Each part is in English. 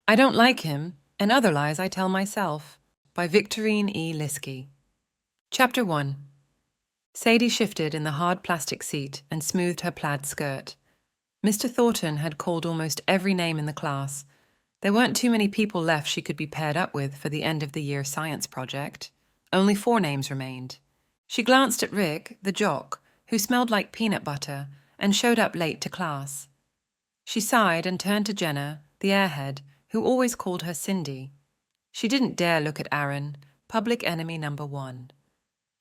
I don't like him, and other lies I tell myself, by Victorine E. Lieske. Chapter 1. Sadie shifted in the hard plastic seat and smoothed her plaid skirt. Mr. Thornton had called almost every name in the class. There weren't too many people left she could be paired up with for the end-of-the-year science project. Only 4 names remained. She glanced at Rick, the jock, who smelled like peanut butter and showed up late to class. She sighed and turned to Jenna, the airhead, who always called her Cindy. She didn't dare look at Aaron, public enemy number 1.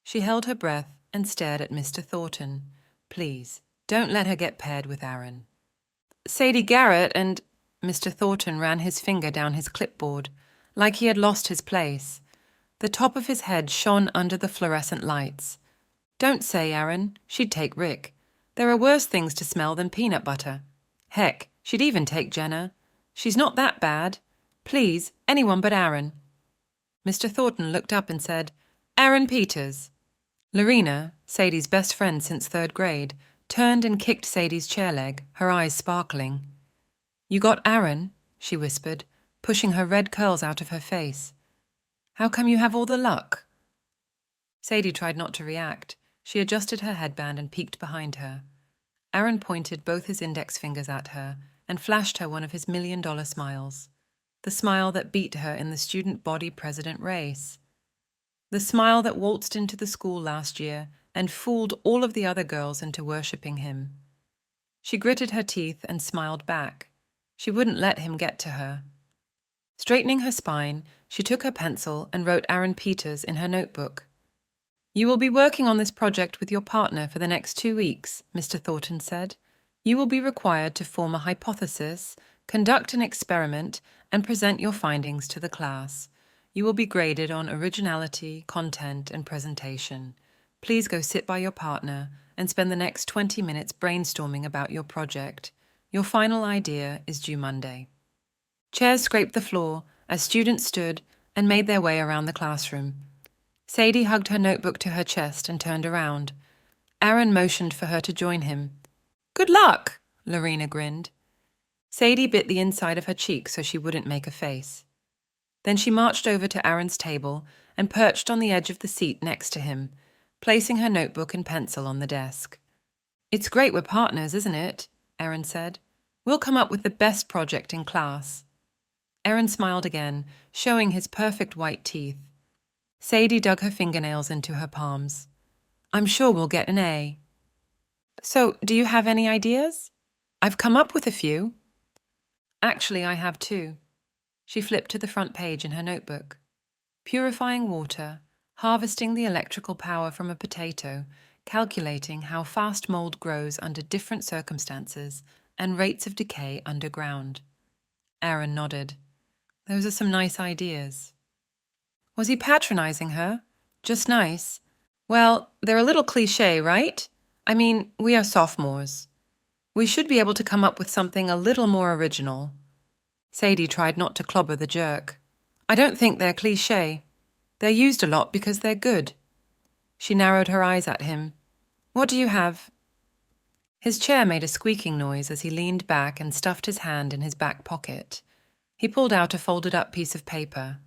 She held her breath and stared at Mr. Thornton. Please, don't let her get paired with Aaron. Sadie Garrett and... Mr. Thornton ran his finger down his clipboard, like he had lost his place. The top of his head shone under the fluorescent lights. Don't say Aaron, she'd take Rick. There are worse things to smell than peanut butter. Heck, she'd even take Jenna. She's not that bad. Please, anyone but Aaron. Mr. Thornton looked up and said, Aaron Peters. Lorena, Sadie's best friend since 3rd grade, turned and kicked Sadie's chair leg, her eyes sparkling. You got Aaron? She whispered, pushing her red curls out of her face. How come you have all the luck? Sadie tried not to react. She adjusted her headband and peeked behind her. Aaron pointed both his index fingers at her and flashed her one of his $1 million smiles. The smile that beat her in the student body president race. The smile that waltzed into the school last year and fooled all of the other girls into worshipping him. She gritted her teeth and smiled back. She wouldn't let him get to her. Straightening her spine, she took her pencil and wrote Aaron Peters in her notebook. You will be working on this project with your partner for the next 2 weeks, Mr. Thornton said. You will be required to form a hypothesis, conduct an experiment, and present your findings to the class. You will be graded on originality, content, and presentation. Please go sit by your partner and spend the next 20 minutes brainstorming about your project. Your final idea is due Monday. Chairs scraped the floor as students stood and made their way around the classroom. Sadie hugged her notebook to her chest and turned around. Aaron motioned for her to join him. Good luck, Lorena grinned. Sadie bit the inside of her cheek so she wouldn't make a face. Then she marched over to Aaron's table and perched on the edge of the seat next to him, placing her notebook and pencil on the desk. It's great we're partners, isn't it? Aaron said. We'll come up with the best project in class. Aaron smiled again, showing his perfect white teeth. Sadie dug her fingernails into her palms. I'm sure we'll get an A. So, do you have any ideas? I've come up with a few. Actually, I have 2. She flipped to the front page in her notebook. Purifying water, harvesting the electrical power from a potato, calculating how fast mold grows under different circumstances, and rates of decay underground. Aaron nodded. Those are some nice ideas. Was he patronizing her? Just nice? Well, they're a little cliché, right? I mean, we are sophomores. We should be able to come up with something a little more original. Sadie tried not to clobber the jerk. I don't think they're cliché. They're used a lot because they're good. She narrowed her eyes at him. What do you have? His chair made a squeaking noise as he leaned back and stuffed his hand in his back pocket. He pulled out a folded-up piece of paper.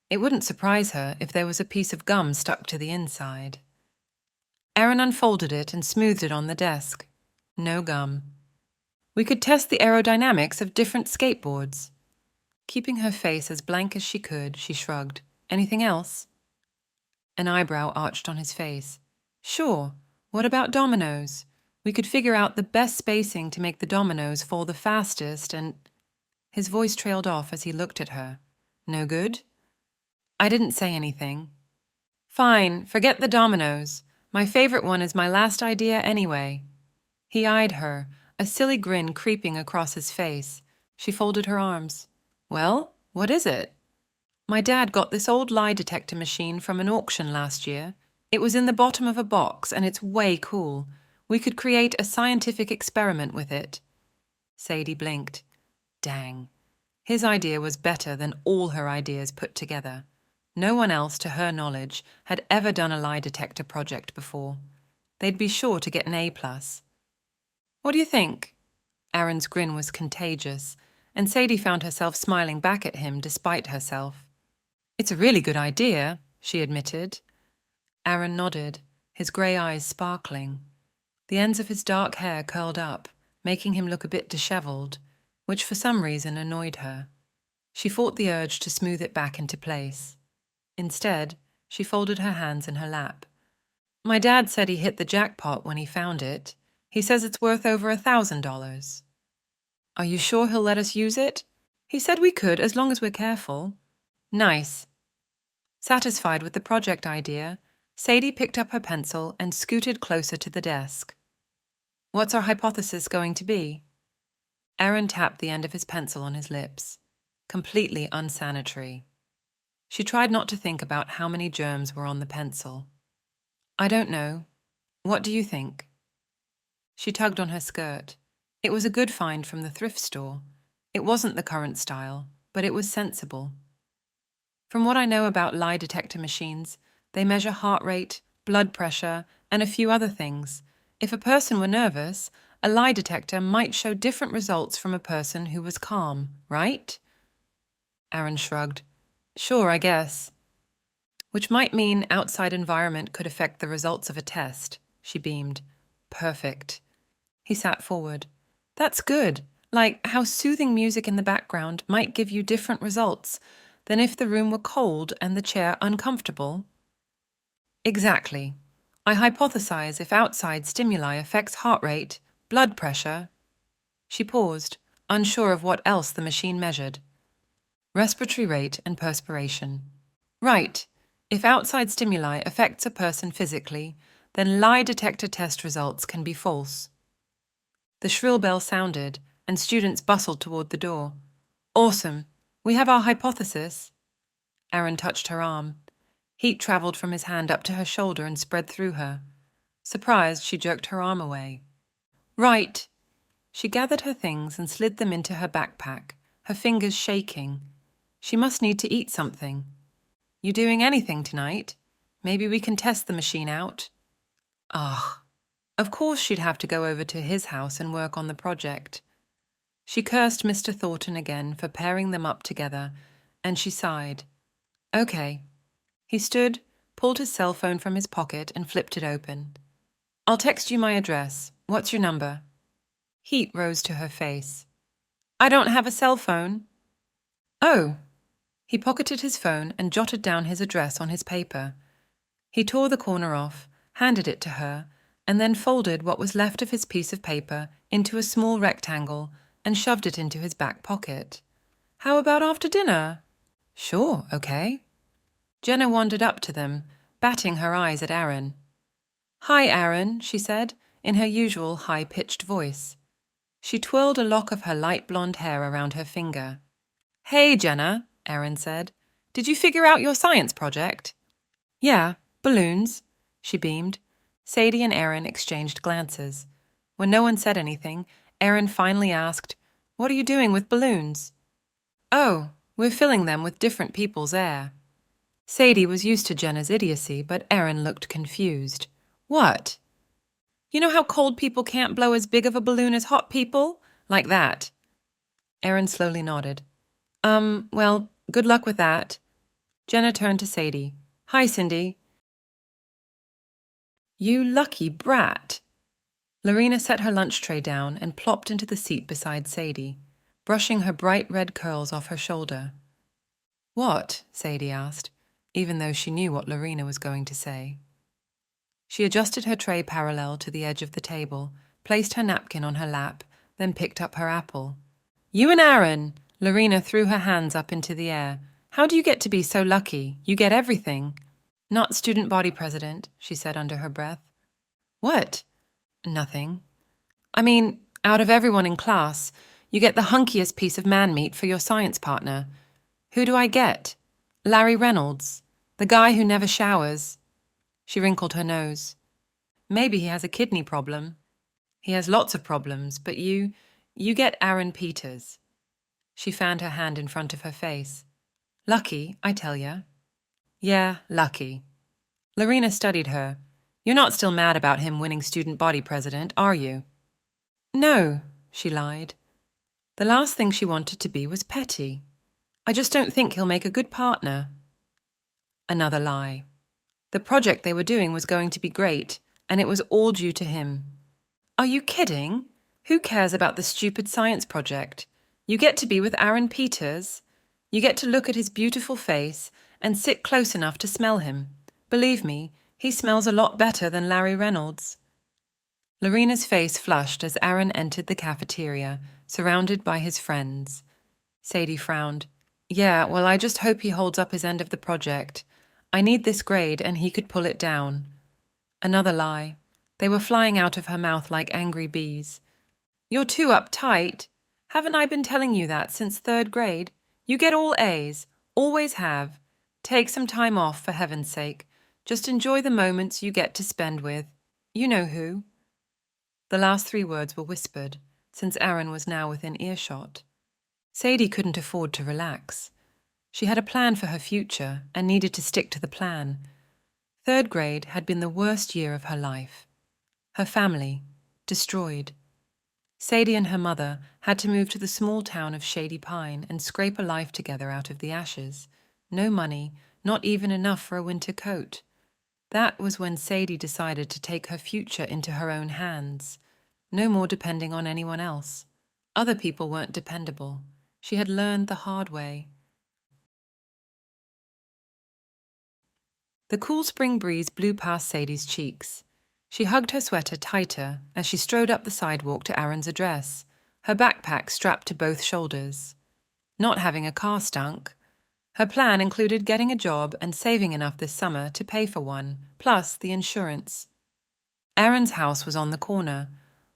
It wouldn't surprise her if there was a piece of gum stuck to the inside. Aaron unfolded it and smoothed it on the desk. No gum. We could test the aerodynamics of different skateboards. Keeping her face as blank as she could, she shrugged. Anything else? An eyebrow arched on his face. Sure. What about dominoes? We could figure out the best spacing to make the dominoes fall the fastest and... His voice trailed off as he looked at her. No good? I didn't say anything. Fine, forget the dominoes. My favorite one is my last idea anyway. He eyed her, a silly grin creeping across his face. She folded her arms. Well, what is it? My dad got this old lie detector machine from an auction last year. It was in the bottom of a box, and it's way cool. We could create a scientific experiment with it. Sadie blinked. Dang. His idea was better than all her ideas put together. No one else, to her knowledge, had ever done a lie detector project before. They'd be sure to get an A+. What do you think? Aaron's grin was contagious, and Sadie found herself smiling back at him despite herself. "It's a really good idea," she admitted. Aaron nodded, his grey eyes sparkling. The ends of his dark hair curled up, making him look a bit dishevelled, which for some reason annoyed her. She fought the urge to smooth it back into place. Instead, she folded her hands in her lap. "My dad said he hit the jackpot when he found it. He says it's worth over $1,000. "Are you sure he'll let us use it?" "He said we could, as long as we're careful." "Nice." Satisfied with the project idea, Sadie picked up her pencil and scooted closer to the desk. "What's our hypothesis going to be?" Aaron tapped the end of his pencil on his lips. Completely unsanitary. She tried not to think about how many germs were on the pencil. "I don't know. What do you think?" She tugged on her skirt. It was a good find from the thrift store. It wasn't the current style, but it was sensible. "From what I know about lie detector machines, they measure heart rate, blood pressure, and a few other things. If a person were nervous, a lie detector might show different results from a person who was calm, right?" Aaron shrugged. "Sure, I guess." "Which might mean outside environment could affect the results of a test," she beamed. "Perfect." He sat forward. "That's good. Like how soothing music in the background might give you different results than if the room were cold and the chair uncomfortable." "Exactly. I hypothesize if outside stimuli affects heart rate, blood pressure." She paused, unsure of what else the machine measured. "Respiratory rate and perspiration." "Right. If outside stimuli affects a person physically, then lie detector test results can be false." The shrill bell sounded, and students bustled toward the door. "Awesome. We have our hypothesis." Aaron touched her arm. Heat traveled from his hand up to her shoulder and spread through her. Surprised, she jerked her arm away. "Right." She gathered her things and slid them into her backpack, her fingers shaking. She must need to eat something. "You doing anything tonight? Maybe we can test the machine out." Ugh. Of course she'd have to go over to his house and work on the project. She cursed Mr. Thornton again for pairing them up together, and she sighed. "Okay." He stood, pulled his cell phone from his pocket and flipped it open. "I'll text you my address. What's your number?" Heat rose to her face. "I don't have a cell phone." "Oh." He pocketed his phone and jotted down his address on his paper. He tore the corner off, handed it to her, and then folded what was left of his piece of paper into a small rectangle and shoved it into his back pocket. "How about after dinner?" "Sure, okay." Jenna wandered up to them, batting her eyes at Aaron. "Hi, Aaron," she said, in her usual high-pitched voice. She twirled a lock of her light blonde hair around her finger. "Hey, Jenna," Aaron said. "Did you figure out your science project?" "Yeah, balloons," she beamed. Sadie and Aaron exchanged glances. When no one said anything, Aaron finally asked, "What are you doing with balloons?" "Oh, we're filling them with different people's air." Sadie was used to Jenna's idiocy, but Aaron looked confused. "What?" "You know how cold people can't blow as big of a balloon as hot people? Like that." Aaron slowly nodded. Well, good luck with that." Jenna turned to Sadie. "Hi, Cindy." "You lucky brat." Lorena set her lunch tray down and plopped into the seat beside Sadie, brushing her bright red curls off her shoulder. "What?" Sadie asked, even though she knew what Lorena was going to say. She adjusted her tray parallel to the edge of the table, placed her napkin on her lap, then picked up her apple. "You and Aaron!" Lorena threw her hands up into the air. "How do you get to be so lucky? You get everything." "Not student body president," she said under her breath. "What?" "Nothing. I mean, out of everyone in class, you get the hunkiest piece of man meat for your science partner. Who do I get? Larry Reynolds, the guy who never showers." She wrinkled her nose. "Maybe he has a kidney problem." "He has lots of problems, but you get Aaron Peters." She fanned her hand in front of her face. "Lucky, I tell ya." "Yeah, lucky." Lorena studied her. "You're not still mad about him winning student body president, are you?" "No," she lied. The last thing she wanted to be was petty. I just don't think he'll make a good partner. Another lie. The project they were doing was going to be great, and it was all due to him. Are you kidding? Who cares about the stupid science project? You get to be with Aaron Peters. You get to look at his beautiful face and sit close enough to smell him. Believe me, he smells a lot better than Larry Reynolds. Lorena's face flushed as Aaron entered the cafeteria, surrounded by his friends. Sadie frowned. Yeah, well, I just hope he holds up his end of the project. I need this grade, and he could pull it down. Another lie. They were flying out of her mouth like angry bees. You're too uptight. Haven't I been telling you that since 3rd grade? You get all A's. Always have. Take some time off, for heaven's sake. Just enjoy the moments you get to spend with. You know who. The last 3 words were whispered, since Aaron was now within earshot. Sadie couldn't afford to relax. She had a plan for her future and needed to stick to the plan. 3rd grade had been the worst year of her life. Her family, destroyed. Sadie and her mother had to move to the small town of Shady Pine and scrape a life together out of the ashes. No money, not even enough for a winter coat. That was when Sadie decided to take her future into her own hands. No more depending on anyone else. Other people weren't dependable. She had learned the hard way. The cool spring breeze blew past Sadie's cheeks. She hugged her sweater tighter as she strode up the sidewalk to Aaron's address, her backpack strapped to both shoulders. Not having a car stunk. Her plan included getting a job and saving enough this summer to pay for one, plus the insurance. Aaron's house was on the corner.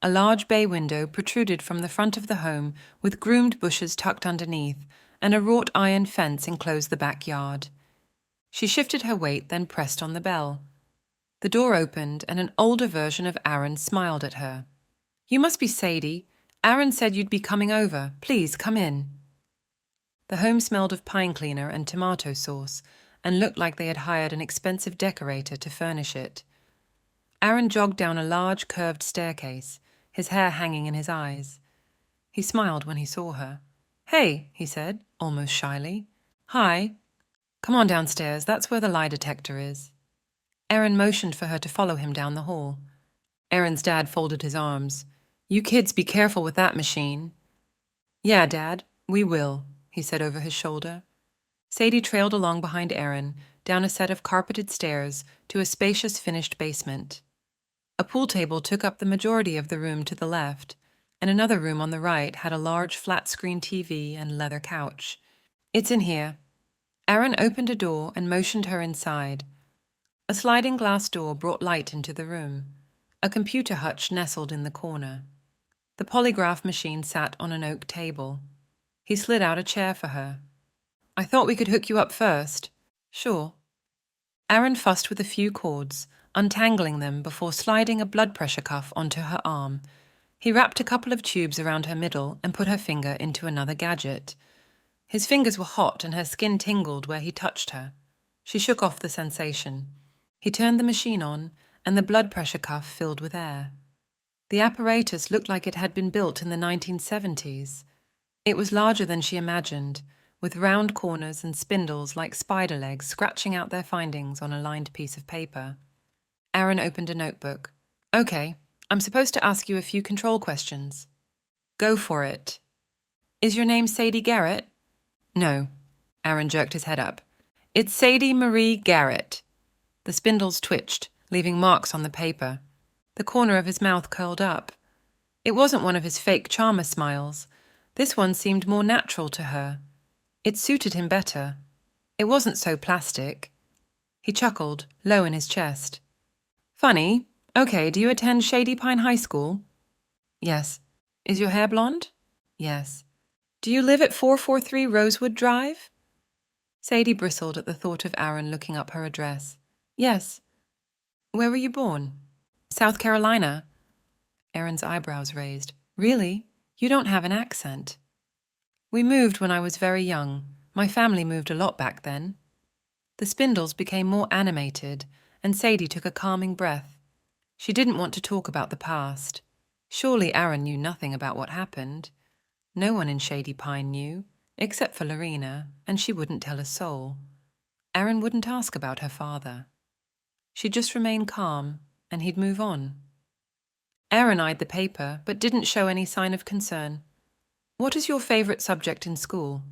A large bay window protruded from the front of the home with groomed bushes tucked underneath, and a wrought iron fence enclosed the backyard. She shifted her weight, then pressed on the bell. The door opened, and an older version of Aaron smiled at her. You must be Sadie. Aaron said you'd be coming over. Please, come in. The home smelled of pine cleaner and tomato sauce, and looked like they had hired an expensive decorator to furnish it. Aaron jogged down a large, curved staircase, his hair hanging in his eyes. He smiled when he saw her. Hey, he said, almost shyly. Hi. Come on downstairs, that's where the lie detector is. Aaron motioned for her to follow him down the hall. Aaron's dad folded his arms. You kids be careful with that machine. Yeah, Dad, we will, he said over his shoulder. Sadie trailed along behind Aaron, down a set of carpeted stairs to a spacious finished basement. A pool table took up the majority of the room to the left, and another room on the right had a large flat-screen TV and leather couch. It's in here. Aaron opened a door and motioned her inside. A sliding glass door brought light into the room. A computer hutch nestled in the corner. The polygraph machine sat on an oak table. He slid out a chair for her. I thought we could hook you up first. Sure. Aaron fussed with a few cords, untangling them before sliding a blood pressure cuff onto her arm. He wrapped a couple of tubes around her middle and put her finger into another gadget. His fingers were hot and her skin tingled where he touched her. She shook off the sensation. He turned the machine on, and the blood pressure cuff filled with air. The apparatus looked like it had been built in the 1970s. It was larger than she imagined, with round corners and spindles like spider legs scratching out their findings on a lined piece of paper. Aaron opened a notebook. Okay, I'm supposed to ask you a few control questions. Go for it. Is your name Sadie Garrett? No. Aaron jerked his head up. It's Sadie Marie Garrett. The spindles twitched, leaving marks on the paper. The corner of his mouth curled up. It wasn't one of his fake charmer smiles. This one seemed more natural to her. It suited him better. It wasn't so plastic. He chuckled, low in his chest. Funny. Okay, do you attend Shady Pine High School? Yes. Is your hair blonde? Yes. Do you live at 443 Rosewood Drive? Sadie bristled at the thought of Aaron looking up her address. Yes. Where were you born? South Carolina. Aaron's eyebrows raised. Really? You don't have an accent. We moved when I was very young. My family moved a lot back then. The spindles became more animated, and Sadie took a calming breath. She didn't want to talk about the past. Surely Aaron knew nothing about what happened. No one in Shady Pine knew, except for Lorena, and she wouldn't tell a soul. Erin wouldn't ask about her father. She'd just remain calm, and he'd move on. Erin eyed the paper, but didn't show any sign of concern. What is your favourite subject in school?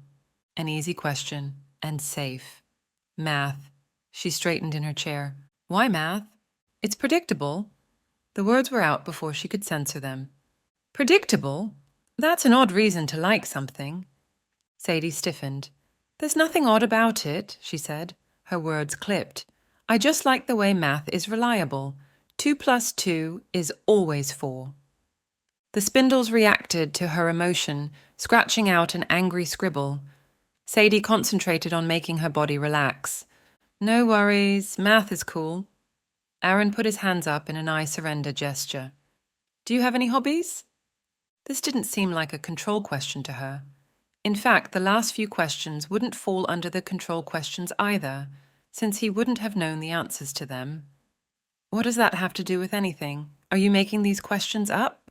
An easy question, and safe. Math. She straightened in her chair. Why math? It's predictable. The words were out before she could censor them. Predictable? That's an odd reason to like something. Sadie stiffened. There's nothing odd about it, she said. Her words clipped. I just like the way math is reliable. 2 plus 2 is always 4. The spindles reacted to her emotion, scratching out an angry scribble. Sadie concentrated on making her body relax. No worries, math is cool. Aaron put his hands up in an I surrender gesture. Do you have any hobbies? This didn't seem like a control question to her. In fact, the last few questions wouldn't fall under the control questions either, since he wouldn't have known the answers to them. What does that have to do with anything? Are you making these questions up?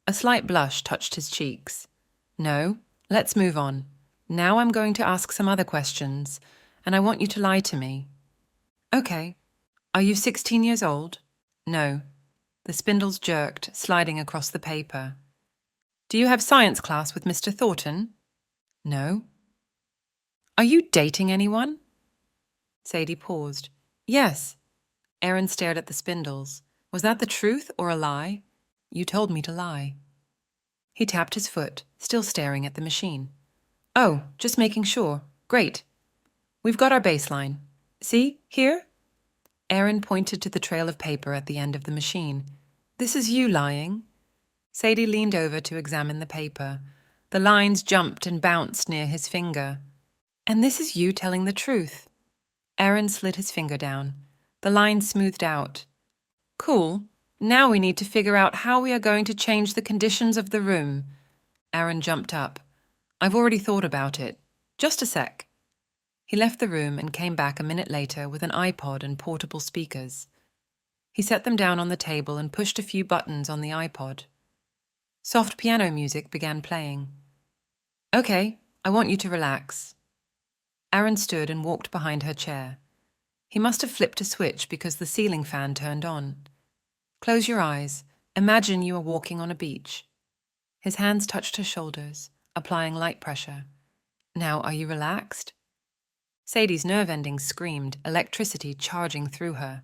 A slight blush touched his cheeks. No, let's move on. Now I'm going to ask some other questions, and I want you to lie to me. Okay. Are you 16 years old? No. The spindles jerked, sliding across the paper. Do you have science class with Mr. Thornton? No. Are you dating anyone? Sadie paused. Yes. Aaron stared at the spindles. Was that the truth or a lie? You told me to lie. He tapped his foot, still staring at the machine. Oh, just making sure. Great. We've got our baseline. See, here? Aaron pointed to the trail of paper at the end of the machine. This is you lying. Sadie leaned over to examine the paper. The lines jumped and bounced near his finger. And this is you telling the truth. Aaron slid his finger down. The line smoothed out. Cool. Now we need to figure out how we are going to change the conditions of the room. Aaron jumped up. I've already thought about it. Just a sec. He left the room and came back a minute later with an iPod and portable speakers. He set them down on the table and pushed a few buttons on the iPod. Soft piano music began playing. Okay, I want you to relax. Aaron stood and walked behind her chair. He must have flipped a switch because the ceiling fan turned on. Close your eyes. Imagine you are walking on a beach. His hands touched her shoulders, applying light pressure. Now, are you relaxed? Sadie's nerve endings screamed, electricity charging through her.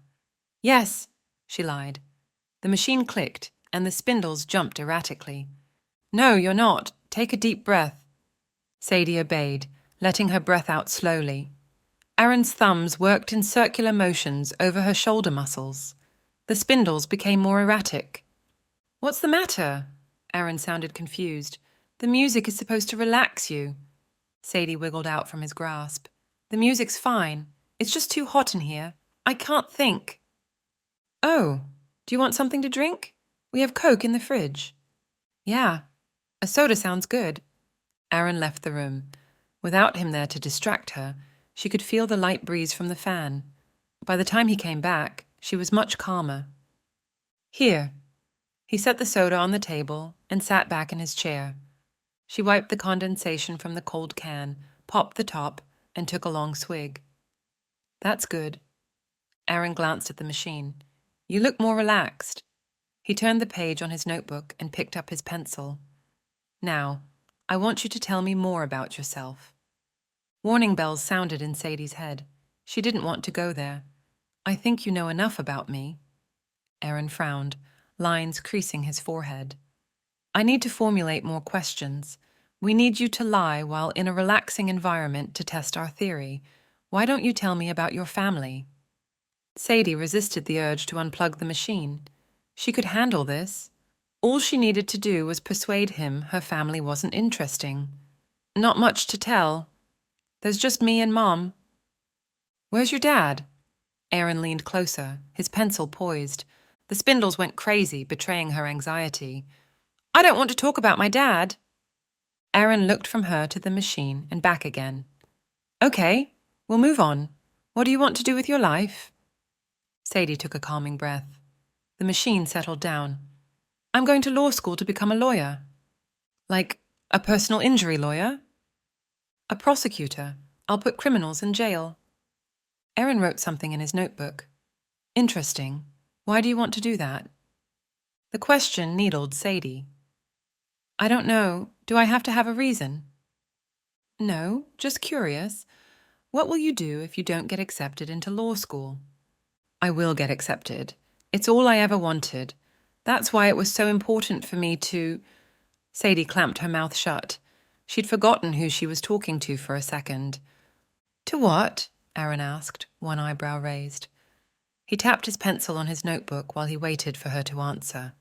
Yes, she lied. The machine clicked, and the spindles jumped erratically. No, you're not. Take a deep breath. Sadie obeyed, letting her breath out slowly. Aaron's thumbs worked in circular motions over her shoulder muscles. The spindles became more erratic. What's the matter? Aaron sounded confused. The music is supposed to relax you. Sadie wiggled out from his grasp. The music's fine. It's just too hot in here. I can't think. Oh, do you want something to drink? We have Coke in the fridge. Yeah, a soda sounds good. Aaron left the room. Without him there to distract her, she could feel the light breeze from the fan. By the time he came back, she was much calmer. Here. He set the soda on the table and sat back in his chair. She wiped the condensation from the cold can, popped the top, and took a long swig. That's good. Aaron glanced at the machine. You look more relaxed. He turned the page on his notebook and picked up his pencil. Now, I want you to tell me more about yourself. Warning bells sounded in Sadie's head. She didn't want to go there. I think you know enough about me. Aaron frowned, lines creasing his forehead. I need to formulate more questions. We need you to lie while in a relaxing environment to test our theory. Why don't you tell me about your family? Sadie resisted the urge to unplug the machine. She could handle this. All she needed to do was persuade him her family wasn't interesting. Not much to tell. There's just me and Mom. Where's your dad? Aaron leaned closer, his pencil poised. The spindles went crazy, betraying her anxiety. I don't want to talk about my dad. Aaron looked from her to the machine and back again. Okay, we'll move on. What do you want to do with your life? Sadie took a calming breath. The machine settled down. I'm going to law school to become a lawyer. Like A personal injury lawyer? A prosecutor. I'll put criminals in jail. Aaron wrote something in his notebook. Interesting. Why do you want to do that? The question needled Sadie. I don't know. Do I have to have a reason? No, just curious. What will you do if you don't get accepted into law school? I will get accepted. It's all I ever wanted. That's why it was so important for me to... Sadie clamped her mouth shut. She'd forgotten who she was talking to for a second. To what? Aaron asked, one eyebrow raised. He tapped his pencil on his notebook while he waited for her to answer.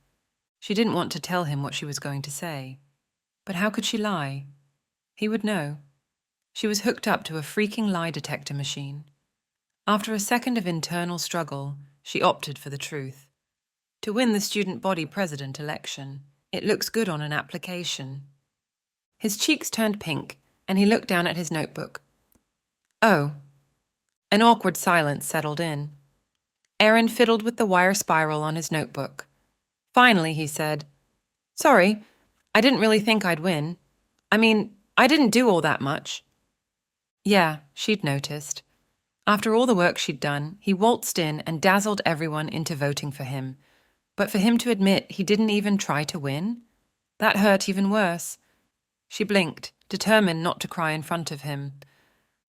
She didn't want to tell him what she was going to say. But how could she lie? He would know. She was hooked up to a freaking lie detector machine. After a second of internal struggle, she opted for the truth. To win the student body president election, it looks good on an application. His cheeks turned pink, and he looked down at his notebook. Oh. An awkward silence settled in. Aaron fiddled with the wire spiral on his notebook. Finally, he said, Sorry, I didn't really think I'd win. I mean, I didn't do all that much. Yeah, she'd noticed. After all the work she'd done, he waltzed in and dazzled everyone into voting for him. But for him to admit he didn't even try to win? That hurt even worse. She blinked, determined not to cry in front of him.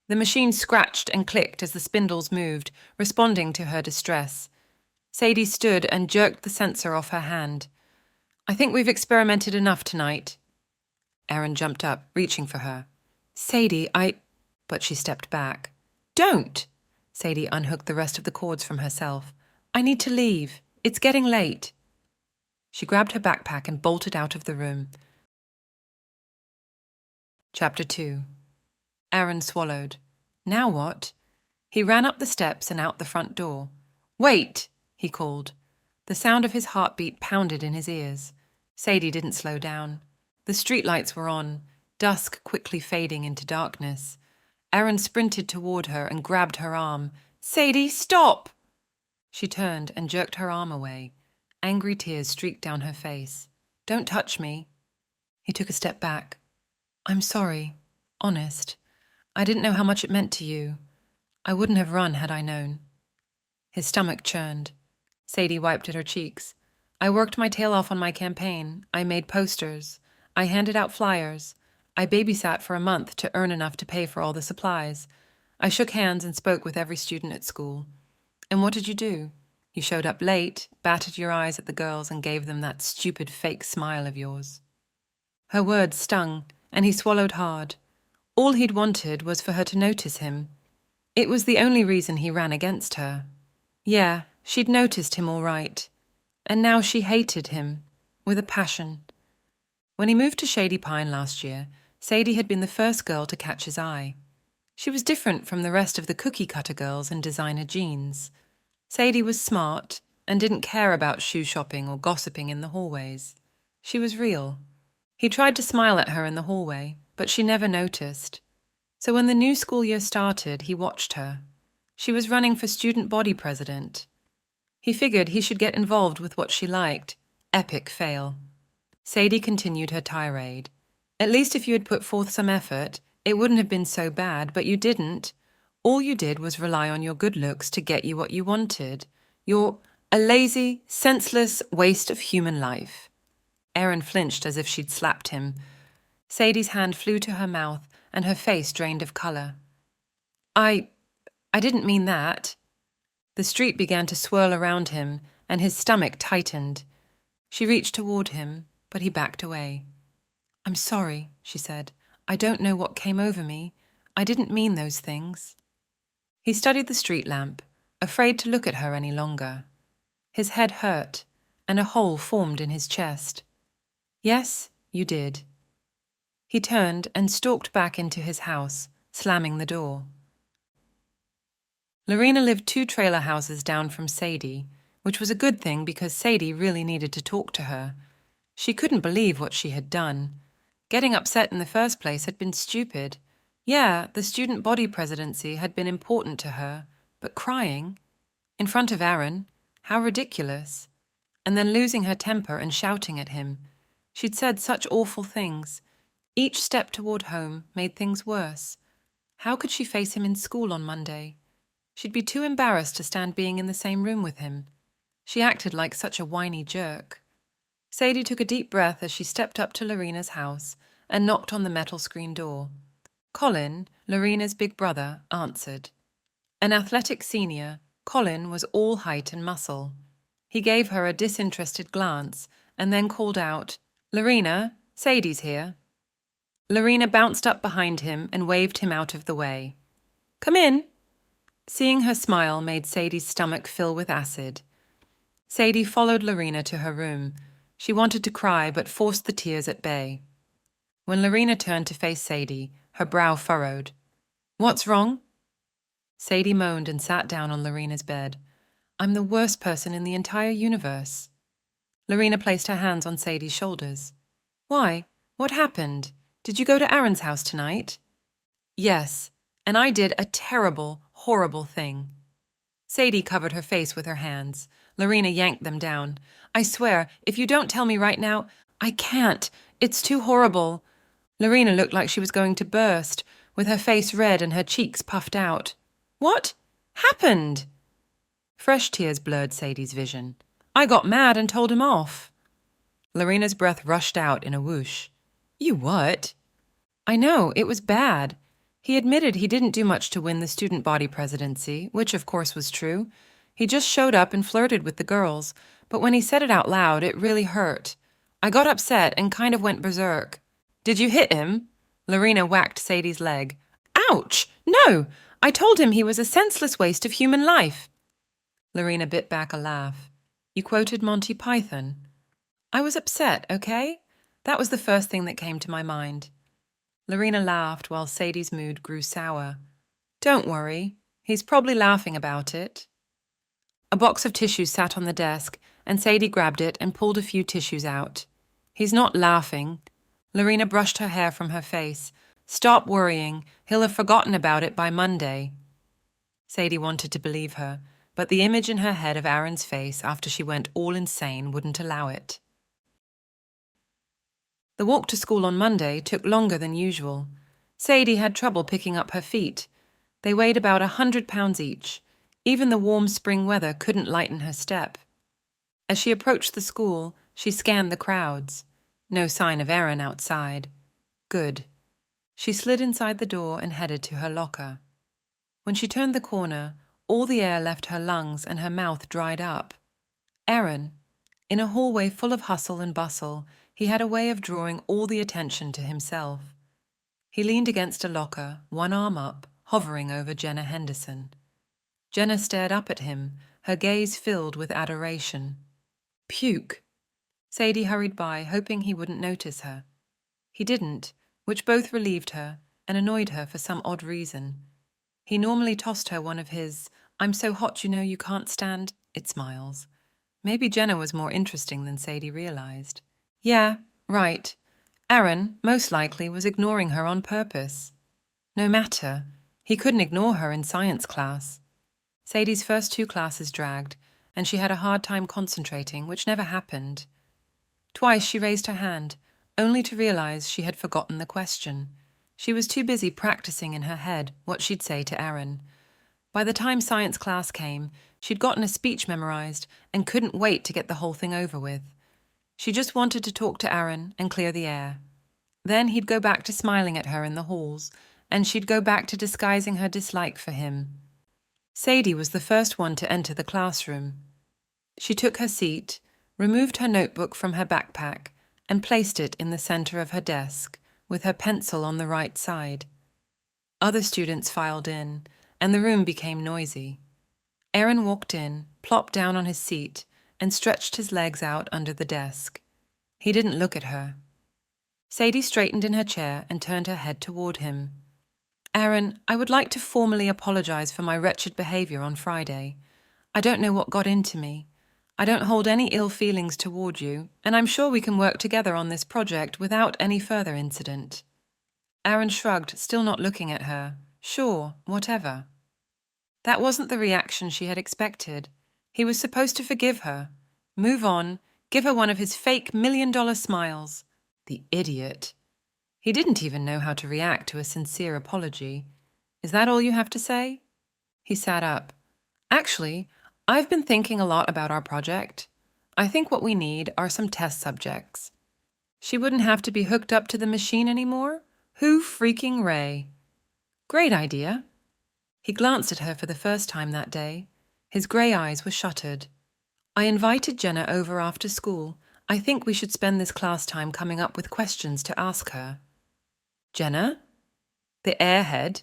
The machine scratched and clicked as the spindles moved, responding to her distress. Sadie stood and jerked the sensor off her hand. I think we've experimented enough tonight. Aaron jumped up, reaching for her. Sadie, But she stepped back. Don't! Sadie unhooked the rest of the cords from herself. I need to leave. It's getting late. She grabbed her backpack and bolted out of the room. Chapter 2. Aaron swallowed. Now what? He ran up the steps and out the front door. Wait! He called. The sound of his heartbeat pounded in his ears. Sadie didn't slow down. The streetlights were on, dusk quickly fading into darkness. Aaron sprinted toward her and grabbed her arm. Sadie, stop! She turned and jerked her arm away. Angry tears streaked down her face. Don't touch me. He took a step back. I'm sorry. Honest. I didn't know how much it meant to you. I wouldn't have run had I known. His stomach churned. Sadie wiped at her cheeks. I worked my tail off on my campaign. I made posters. I handed out flyers. I babysat for a month to earn enough to pay for all the supplies. I shook hands and spoke with every student at school. And what did you do? You showed up late, batted your eyes at the girls, and gave them that stupid fake smile of yours. Her words stung, and he swallowed hard. All he'd wanted was for her to notice him. It was the only reason he ran against her. Yeah, she'd noticed him all right. And now she hated him, with a passion. When he moved to Shady Pine last year, Sadie had been the first girl to catch his eye. She was different from the rest of the cookie-cutter girls in designer jeans. Sadie was smart and didn't care about shoe shopping or gossiping in the hallways. She was real. He tried to smile at her in the hallway, but she never noticed. So when the new school year started, he watched her. She was running for student body president. He figured he should get involved with what she liked. Epic fail. Sadie continued her tirade. At least if you had put forth some effort, it wouldn't have been so bad, but you didn't. All you did was rely on your good looks to get you what you wanted. You're a lazy, senseless waste of human life. Aaron flinched as if she'd slapped him. Sadie's hand flew to her mouth, and her face drained of colour. I didn't mean that. The street began to swirl around him, and his stomach tightened. She reached toward him, but he backed away. I'm sorry, she said. I don't know what came over me. I didn't mean those things. He studied the street lamp, afraid to look at her any longer. His head hurt, and a hole formed in his chest. Yes, you did. He turned and stalked back into his house, slamming the door. Lorena lived 2 trailer houses down from Sadie, which was a good thing because Sadie really needed to talk to her. She couldn't believe what she had done. Getting upset in the first place had been stupid. Yeah, the student body presidency had been important to her, but crying? In front of Aaron? How ridiculous. And then losing her temper and shouting at him. She'd said such awful things. Each step toward home made things worse. How could she face him in school on Monday? She'd be too embarrassed to stand being in the same room with him. She acted like such a whiny jerk. Sadie took a deep breath as she stepped up to Lorena's house and knocked on the metal screen door. Colin, Lorena's big brother, answered. An athletic senior, Colin was all height and muscle. He gave her a disinterested glance and then called out, "Lorena, Sadie's here." Lorena bounced up behind him and waved him out of the way. "Come in." Seeing her smile made Sadie's stomach fill with acid. Sadie followed Lorena to her room. She wanted to cry but forced the tears at bay. When Lorena turned to face Sadie, her brow furrowed. "What's wrong?" Sadie moaned and sat down on Lorena's bed. "I'm the worst person in the entire universe." Lorena placed her hands on Sadie's shoulders. "Why? What happened? Did you go to Aaron's house tonight?" "Yes, and I did a terrible, horrible thing." Sadie covered her face with her hands. Lorena yanked them down. "I swear, if you don't tell me right now, I can't. It's too horrible." Lorena looked like she was going to burst, with her face red and her cheeks puffed out. "What happened?" Fresh tears blurred Sadie's vision. "I got mad and told him off." Lorena's breath rushed out in a whoosh. "You what?" "I know, it was bad. He admitted he didn't do much to win the student body presidency, which of course was true. He just showed up and flirted with the girls, but when he said it out loud, it really hurt. I got upset and kind of went berserk." "Did you hit him?" Lorena whacked Sadie's leg. "Ouch! No! I told him he was a senseless waste of human life." Lorena bit back a laugh. "You quoted Monty Python." "I was upset, okay? That was the first thing that came to my mind." Lorena laughed while Sadie's mood grew sour. "Don't worry. He's probably laughing about it." A box of tissues sat on the desk, and Sadie grabbed it and pulled a few tissues out. "He's not laughing." Lorena brushed her hair from her face. "Stop worrying. He'll have forgotten about it by Monday." Sadie wanted to believe her, but the image in her head of Aaron's face after she went all insane wouldn't allow it. The walk to school on Monday took longer than usual. Sadie had trouble picking up her feet. They weighed about 100 pounds each. Even the warm spring weather couldn't lighten her step. As she approached the school, she scanned the crowds. No sign of Aaron outside. Good. She slid inside the door and headed to her locker. When she turned the corner, all the air left her lungs and her mouth dried up. Aaron. In a hallway full of hustle and bustle, he had a way of drawing all the attention to himself. He leaned against a locker, one arm up, hovering over Jenna Henderson. Jenna stared up at him, her gaze filled with adoration. Puke. Sadie hurried by, hoping he wouldn't notice her. He didn't, which both relieved her and annoyed her for some odd reason. He normally tossed her one of his, "I'm so hot you know you can't stand it" smiles. Maybe Jenna was more interesting than Sadie realized. Yeah, right. Aaron, most likely, was ignoring her on purpose. No matter. He couldn't ignore her in science class. Sadie's first 2 classes dragged, and she had a hard time concentrating, which never happened. Twice she raised her hand, only to realize she had forgotten the question. She was too busy practicing in her head what she'd say to Aaron. By the time science class came, she'd gotten a speech memorized and couldn't wait to get the whole thing over with. She just wanted to talk to Aaron and clear the air. Then he'd go back to smiling at her in the halls, and she'd go back to disguising her dislike for him. Sadie was the first one to enter the classroom. She took her seat, removed her notebook from her backpack, and placed it in the center of her desk, with her pencil on the right side. Other students filed in, and the room became noisy. Aaron walked in, plopped down on his seat, and stretched his legs out under the desk. He didn't look at her. Sadie straightened in her chair and turned her head toward him. "Aaron, I would like to formally apologize for my wretched behavior on Friday. I don't know what got into me. I don't hold any ill feelings toward you, and I'm sure we can work together on this project without any further incident." Aaron shrugged, still not looking at her. Sure, whatever. That wasn't the reaction she had expected. He was supposed to forgive her, move on, give her one of his fake $1 million smiles. The idiot. He didn't even know how to react to a sincere apology. Is that all you have to say? He sat up. Actually, I've been thinking a lot about our project. I think what we need are some test subjects. She wouldn't have to be hooked up to the machine anymore? Who freaking Ray? Great idea. He glanced at her for the first time that day. His grey eyes were shuttered. I invited Jenna over after school. I think we should spend this class time coming up with questions to ask her. Jenna? The airhead?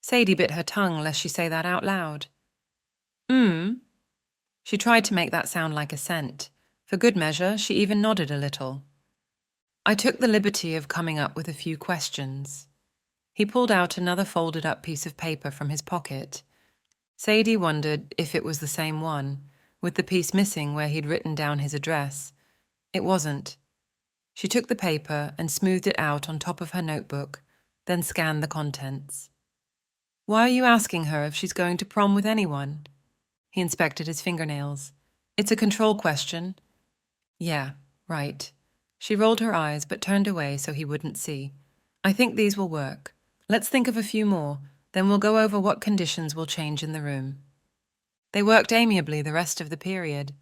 Sadie bit her tongue lest she say that out loud. She tried to make that sound like assent. For good measure, she even nodded a little. I took the liberty of coming up with a few questions. He pulled out another folded-up piece of paper from his pocket. Sadie wondered if it was the same one, with the piece missing where he'd written down his address. It wasn't. She took the paper and smoothed it out on top of her notebook, then scanned the contents. Why are you asking her if she's going to prom with anyone? He inspected his fingernails. It's a control question. Yeah, right. She rolled her eyes but turned away so he wouldn't see. I think these will work. Let's think of a few more, then we'll go over what conditions will change in the room. They worked amiably the rest of the period.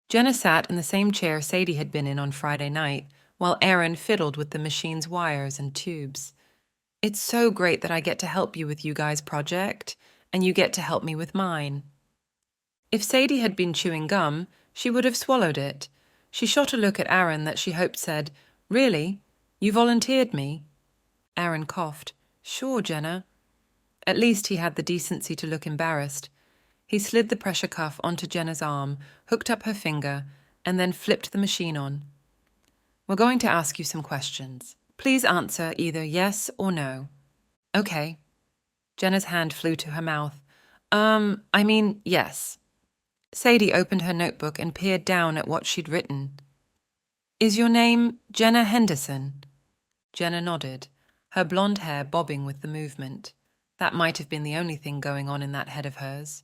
Jenna sat in the same chair Sadie had been in on Friday night, while Aaron fiddled with the machine's wires and tubes. It's so great that I get to help you with you guys' project, and you get to help me with mine. If Sadie had been chewing gum, she would have swallowed it. She shot a look at Aaron that she hoped said, Really? You volunteered me? Aaron coughed. Sure, Jenna. At least he had the decency to look embarrassed. He slid the pressure cuff onto Jenna's arm, hooked up her finger, and then flipped the machine on. We're going to ask you some questions. Please answer either yes or no. Okay. Jenna's hand flew to her mouth. Yes. Sadie opened her notebook and peered down at what she'd written. Is your name Jenna Henderson? Jenna nodded, her blonde hair bobbing with the movement. That might have been the only thing going on in that head of hers.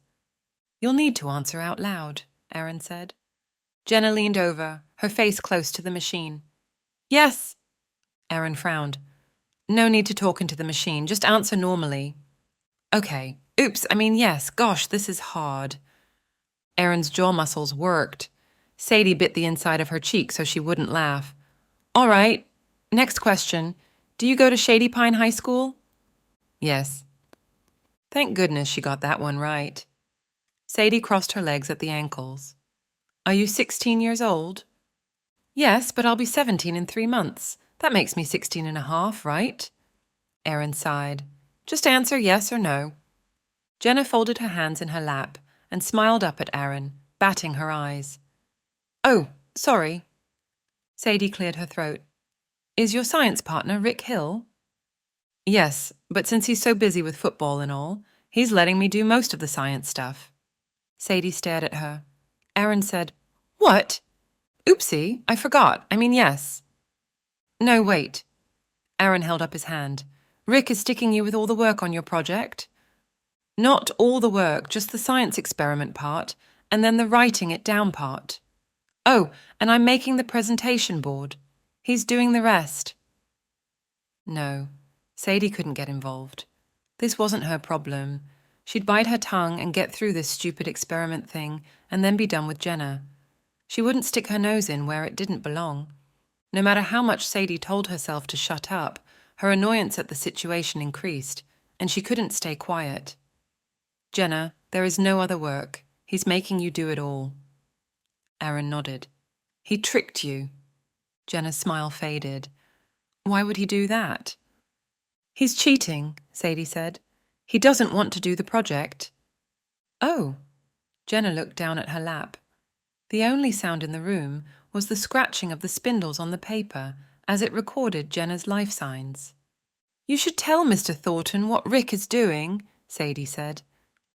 You'll need to answer out loud, Aaron said. Jenna leaned over, her face close to the machine. Yes. Aaron frowned. No need to talk into the machine, just answer normally. Okay. Yes. Gosh, this is hard. Aaron's jaw muscles worked. Sadie bit the inside of her cheek so she wouldn't laugh. All right. Next question. Do you go to Shady Pine High School? Yes. Thank goodness she got that one right. Sadie crossed her legs at the ankles. Are you 16 years old? Yes, but I'll be 17 in 3 months. That makes me 16 and a half, right? Aaron sighed. Just answer yes or no. Jenna folded her hands in her lap and smiled up at Aaron, batting her eyes. Oh, sorry. Sadie cleared her throat. Is your science partner Rick Hill? Yes, but since he's so busy with football and all, he's letting me do most of the science stuff. Sadie stared at her. Aaron said, What? Oopsie, I forgot. Yes. No, wait. Aaron held up his hand. Rick is sticking you with all the work on your project? Not all the work, just the science experiment part, and then the writing it down part. Oh, and I'm making the presentation board. He's doing the rest. No, Sadie couldn't get involved. This wasn't her problem. She'd bite her tongue and get through this stupid experiment thing and then be done with Jenna. She wouldn't stick her nose in where it didn't belong. No matter how much Sadie told herself to shut up, her annoyance at the situation increased, and she couldn't stay quiet. Jenna, there is no other work. He's making you do it all. Aaron nodded. He tricked you. Jenna's smile faded. Why would he do that? He's cheating, Sadie said. He doesn't want to do the project. Oh. Jenna looked down at her lap. The only sound in the room was the scratching of the spindles on the paper as it recorded Jenna's life signs. You should tell Mr. Thornton what Rick is doing, Sadie said.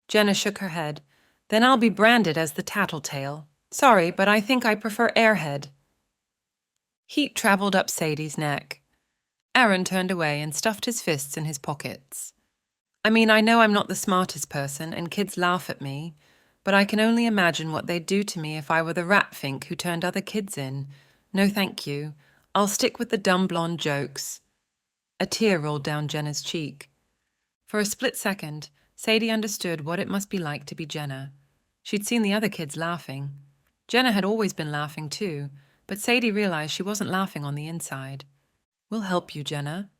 Jenna shook her head. Then I'll be branded as the tattletale. Sorry, but I think I prefer airhead. Heat travelled up Sadie's neck. Aaron turned away and stuffed his fists in his pockets. I know I'm not the smartest person and kids laugh at me, but I can only imagine what they'd do to me if I were the rat fink who turned other kids in. No thank you. I'll stick with the dumb blonde jokes. A tear rolled down Jenna's cheek. For a split second, Sadie understood what it must be like to be Jenna. She'd seen the other kids laughing. Jenna had always been laughing too, but Sadie realized she wasn't laughing on the inside. "We'll help you, Jenna."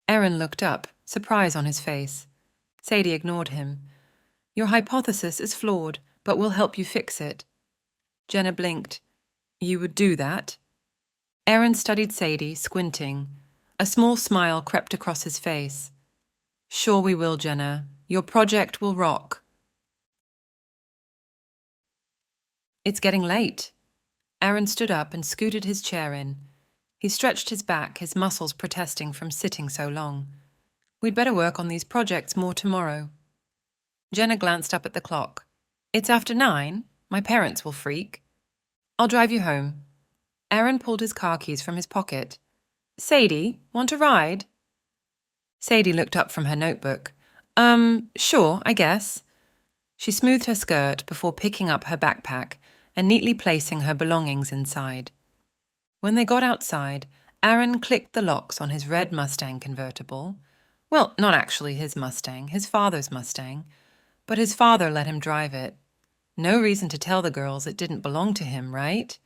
Aaron looked up, surprise on his face. Sadie ignored him. "Your hypothesis is flawed, but we'll help you fix it." Jenna blinked. "You would do that?" Aaron studied Sadie, squinting. A small smile crept across his face. "Sure we will, Jenna. Your project will rock." It's getting late. Aaron stood up and scooted his chair in. He stretched his back, his muscles protesting from sitting so long. "We'd better work on these projects more tomorrow." Jenna glanced up at the clock. "It's after 9. My parents will freak." "I'll drive you home." Aaron pulled his car keys from his pocket. "Sadie, want a ride?" Sadie looked up from her notebook. Sure, I guess." She smoothed her skirt before picking up her backpack and neatly placing her belongings inside. When they got outside, Aaron clicked the locks on his red Mustang convertible. Well, not actually his Mustang, his father's Mustang, but his father let him drive it. No reason to tell the girls it didn't belong to him, right?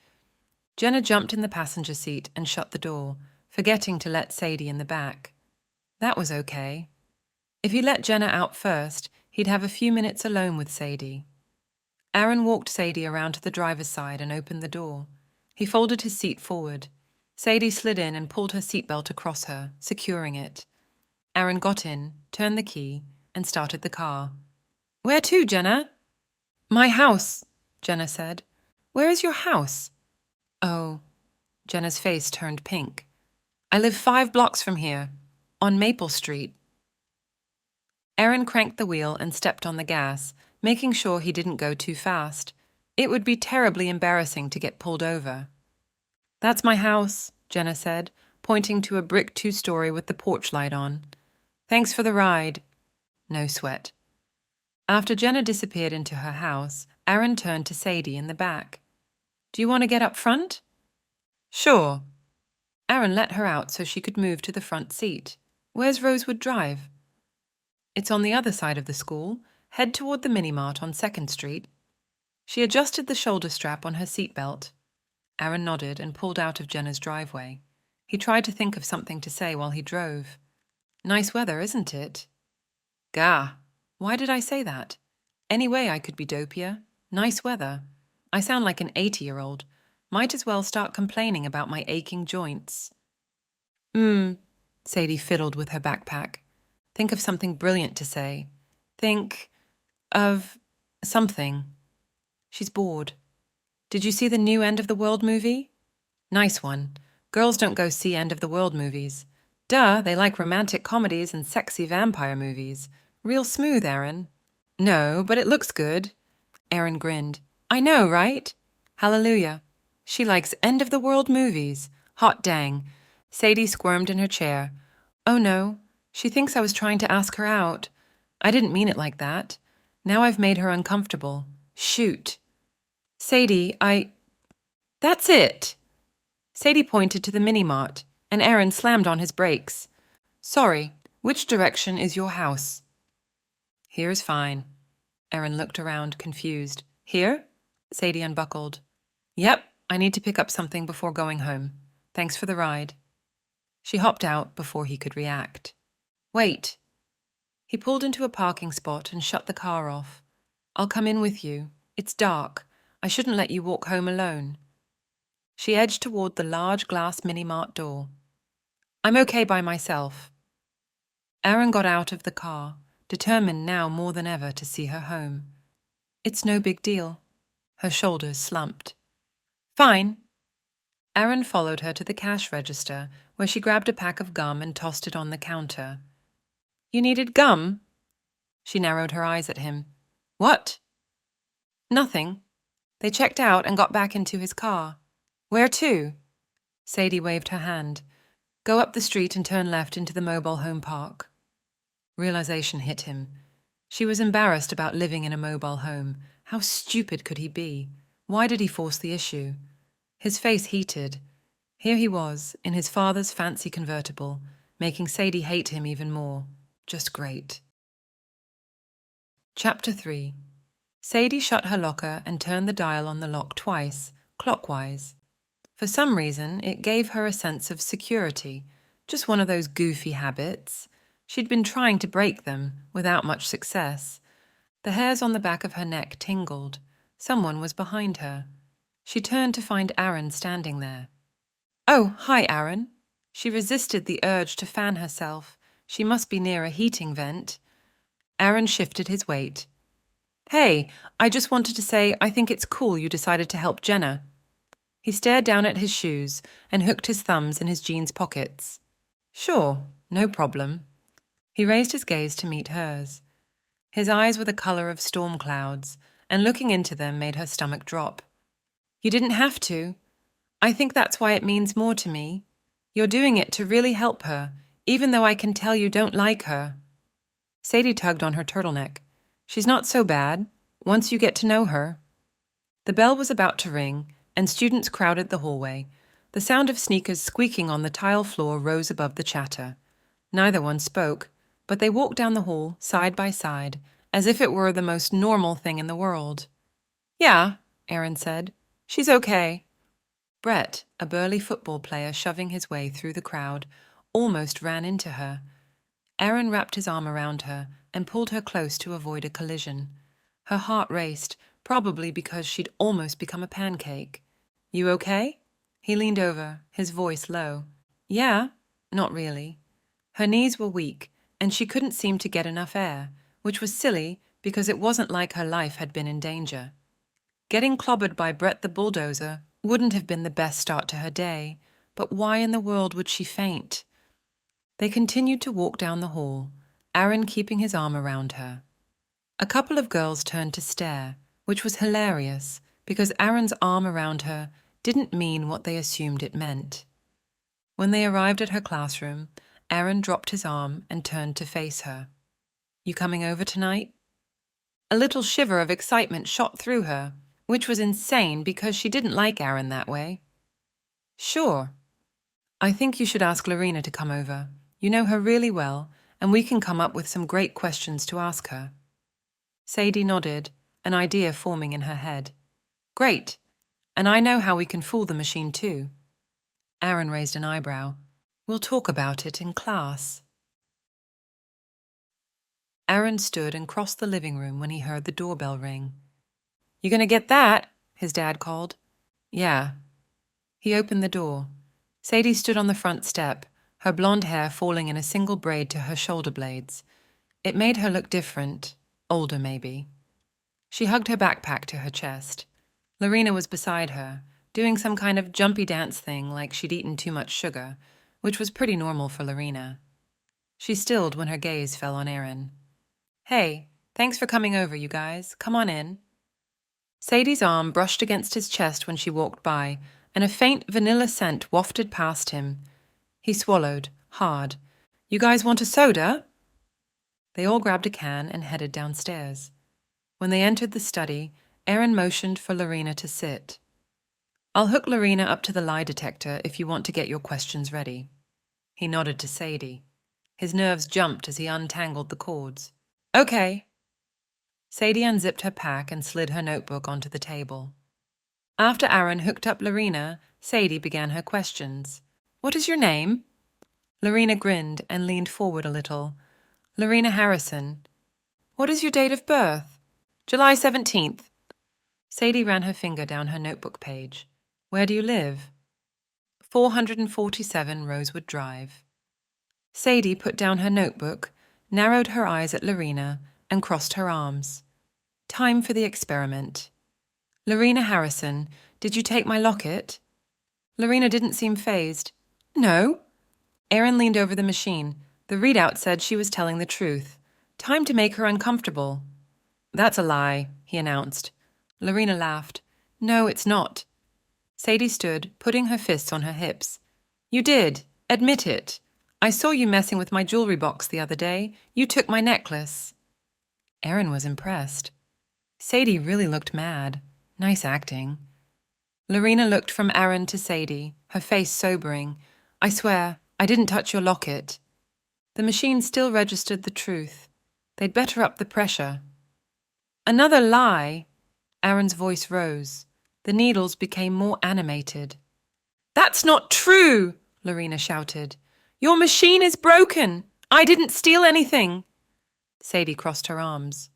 Jenna jumped in the passenger seat and shut the door, forgetting to let Sadie in the back. That was okay. If he let Jenna out first, he'd have a few minutes alone with Sadie. Aaron walked Sadie around to the driver's side and opened the door. He folded his seat forward. Sadie slid in and pulled her seatbelt across her, securing it. Aaron got in, turned the key, and started the car. "Where to, Jenna?" "My house," Jenna said. "Where is your house?" "Oh." Jenna's face turned pink. "I live 5 blocks from here, on Maple Street." Aaron cranked the wheel and stepped on the gas, making sure he didn't go too fast. It would be terribly embarrassing to get pulled over. "That's my house," Jenna said, pointing to a brick 2-story with the porch light on. "Thanks for the ride." No sweat. After Jenna disappeared into her house, Aaron turned to Sadie in the back. "Do you want to get up front?" "Sure." Aaron let her out so she could move to the front seat. "Where's Rosewood Drive?" "It's on the other side of the school. Head toward the mini-mart on 2nd Street." She adjusted the shoulder strap on her seatbelt. Aaron nodded and pulled out of Jenna's driveway. He tried to think of something to say while he drove. "Nice weather, isn't it?" "Gah, why did I say that? Anyway, I could be dopier. Nice weather. I sound like an 80-year-old. Might as well start complaining about my aching joints." Sadie fiddled with her backpack. "Think of something brilliant to say. Think of something." She's bored. "Did you see the new End of the World movie?" "Nice one. Girls don't go see End of the World movies. Duh, they like romantic comedies and sexy vampire movies. Real smooth, Aaron." "No, but it looks good." Aaron grinned. "I know, right? Hallelujah. She likes End of the World movies. Hot dang." Sadie squirmed in her chair. "Oh no, she thinks I was trying to ask her out. I didn't mean it like that. Now I've made her uncomfortable. Shoot." "Sadie, That's it!" Sadie pointed to the mini-mart, and Aaron slammed on his brakes. "Sorry, which direction is your house?" "Here is fine." Aaron looked around, confused. "Here?" Sadie unbuckled. "Yep, I need to pick up something before going home. Thanks for the ride." She hopped out before he could react. "Wait." He pulled into a parking spot and shut the car off. "I'll come in with you. It's dark. I shouldn't let you walk home alone." She edged toward the large glass mini-mart door. "I'm okay by myself." Aaron got out of the car, determined now more than ever to see her home. "It's no big deal." Her shoulders slumped. "Fine." Aaron followed her to the cash register, where she grabbed a pack of gum and tossed it on the counter. "You needed gum?" She narrowed her eyes at him. "What?" "Nothing." They checked out and got back into his car. "Where to?" Sadie waved her hand. "Go up the street and turn left into the mobile home park." Realization hit him. She was embarrassed about living in a mobile home. How stupid could he be? Why did he force the issue? His face heated. Here he was, in his father's fancy convertible, making Sadie hate him even more. Just great. Chapter 3. Sadie shut her locker and turned the dial on the lock twice, clockwise. For some reason, it gave her a sense of security, just one of those goofy habits. She'd been trying to break them, without much success. The hairs on the back of her neck tingled. Someone was behind her. She turned to find Aaron standing there. "Oh, hi, Aaron." She resisted the urge to fan herself. She must be near a heating vent. Aaron shifted his weight. "Hey, I just wanted to say I think it's cool you decided to help Jenna." He stared down at his shoes and hooked his thumbs in his jeans pockets. "Sure, no problem." He raised his gaze to meet hers. His eyes were the color of storm clouds, and looking into them made her stomach drop. "You didn't have to. I think that's why it means more to me. You're doing it to really help her, even though I can tell you don't like her." Sadie tugged on her turtleneck. "She's not so bad, once you get to know her." The bell was about to ring, and students crowded the hallway. The sound of sneakers squeaking on the tile floor rose above the chatter. Neither one spoke, but they walked down the hall, side by side, as if it were the most normal thing in the world. "Yeah," Aaron said. "She's okay." Brett, a burly football player shoving his way through the crowd, almost ran into her. Aaron wrapped his arm around her and pulled her close to avoid a collision. Her heart raced, probably because she'd almost become a pancake. "You okay?" He leaned over, his voice low. "Yeah, not really." Her knees were weak, and she couldn't seem to get enough air, which was silly because it wasn't like her life had been in danger. Getting clobbered by Brett the bulldozer wouldn't have been the best start to her day, but why in the world would she faint? They continued to walk down the hall, Aaron keeping his arm around her. A couple of girls turned to stare, which was hilarious because Aaron's arm around her didn't mean what they assumed it meant. When they arrived at her classroom, Aaron dropped his arm and turned to face her. "You coming over tonight?" A little shiver of excitement shot through her, which was insane because she didn't like Aaron that way. "Sure. I think you should ask Lorena to come over. You know her really well, and we can come up with some great questions to ask her." Sadie nodded, an idea forming in her head. "Great. And I know how we can fool the machine too." Aaron raised an eyebrow. "We'll talk about it in class." Aaron stood and crossed the living room when he heard the doorbell ring. "You gonna get that?" his dad called. "Yeah." He opened the door. Sadie stood on the front step, her blonde hair falling in a single braid to her shoulder blades. It made her look different, older maybe. She hugged her backpack to her chest. Lorena was beside her, doing some kind of jumpy dance thing like she'd eaten too much sugar, which was pretty normal for Lorena. She stilled when her gaze fell on Aaron. "Hey, thanks for coming over, you guys. Come on in." Sadie's arm brushed against his chest when she walked by, and a faint vanilla scent wafted past him. He swallowed, hard. "You guys want a soda?" They all grabbed a can and headed downstairs. When they entered the study, Aaron motioned for Lorena to sit. "I'll hook Lorena up to the lie detector if you want to get your questions ready." He nodded to Sadie. His nerves jumped as he untangled the cords. "Okay." Sadie unzipped her pack and slid her notebook onto the table. After Aaron hooked up Lorena, Sadie began her questions. "What is your name?" Lorena grinned and leaned forward a little. "Lorena Harrison." "What is your date of birth?" "July 17th. Sadie ran her finger down her notebook page. "Where do you live?" 447 Rosewood Drive. Sadie put down her notebook, narrowed her eyes at Lorena, and crossed her arms. Time for the experiment. "Lorena Harrison, did you take my locket?" Lorena didn't seem fazed. "No." Aaron leaned over the machine. The readout said she was telling the truth. Time to make her uncomfortable. "That's a lie," he announced. Lorena laughed. "No, it's not." Sadie stood, putting her fists on her hips. "You did. Admit it. I saw you messing with my jewelry box the other day. You took my necklace." Aaron was impressed. Sadie really looked mad. Nice acting. Lorena looked from Aaron to Sadie, her face sobering. I swear, I didn't touch your locket. The machine still registered the truth. They'd better up the pressure. Another lie! Aaron's voice rose. The needles became more animated. That's not true! Lorena shouted. Your machine is broken! I didn't steal anything! Sadie crossed her arms.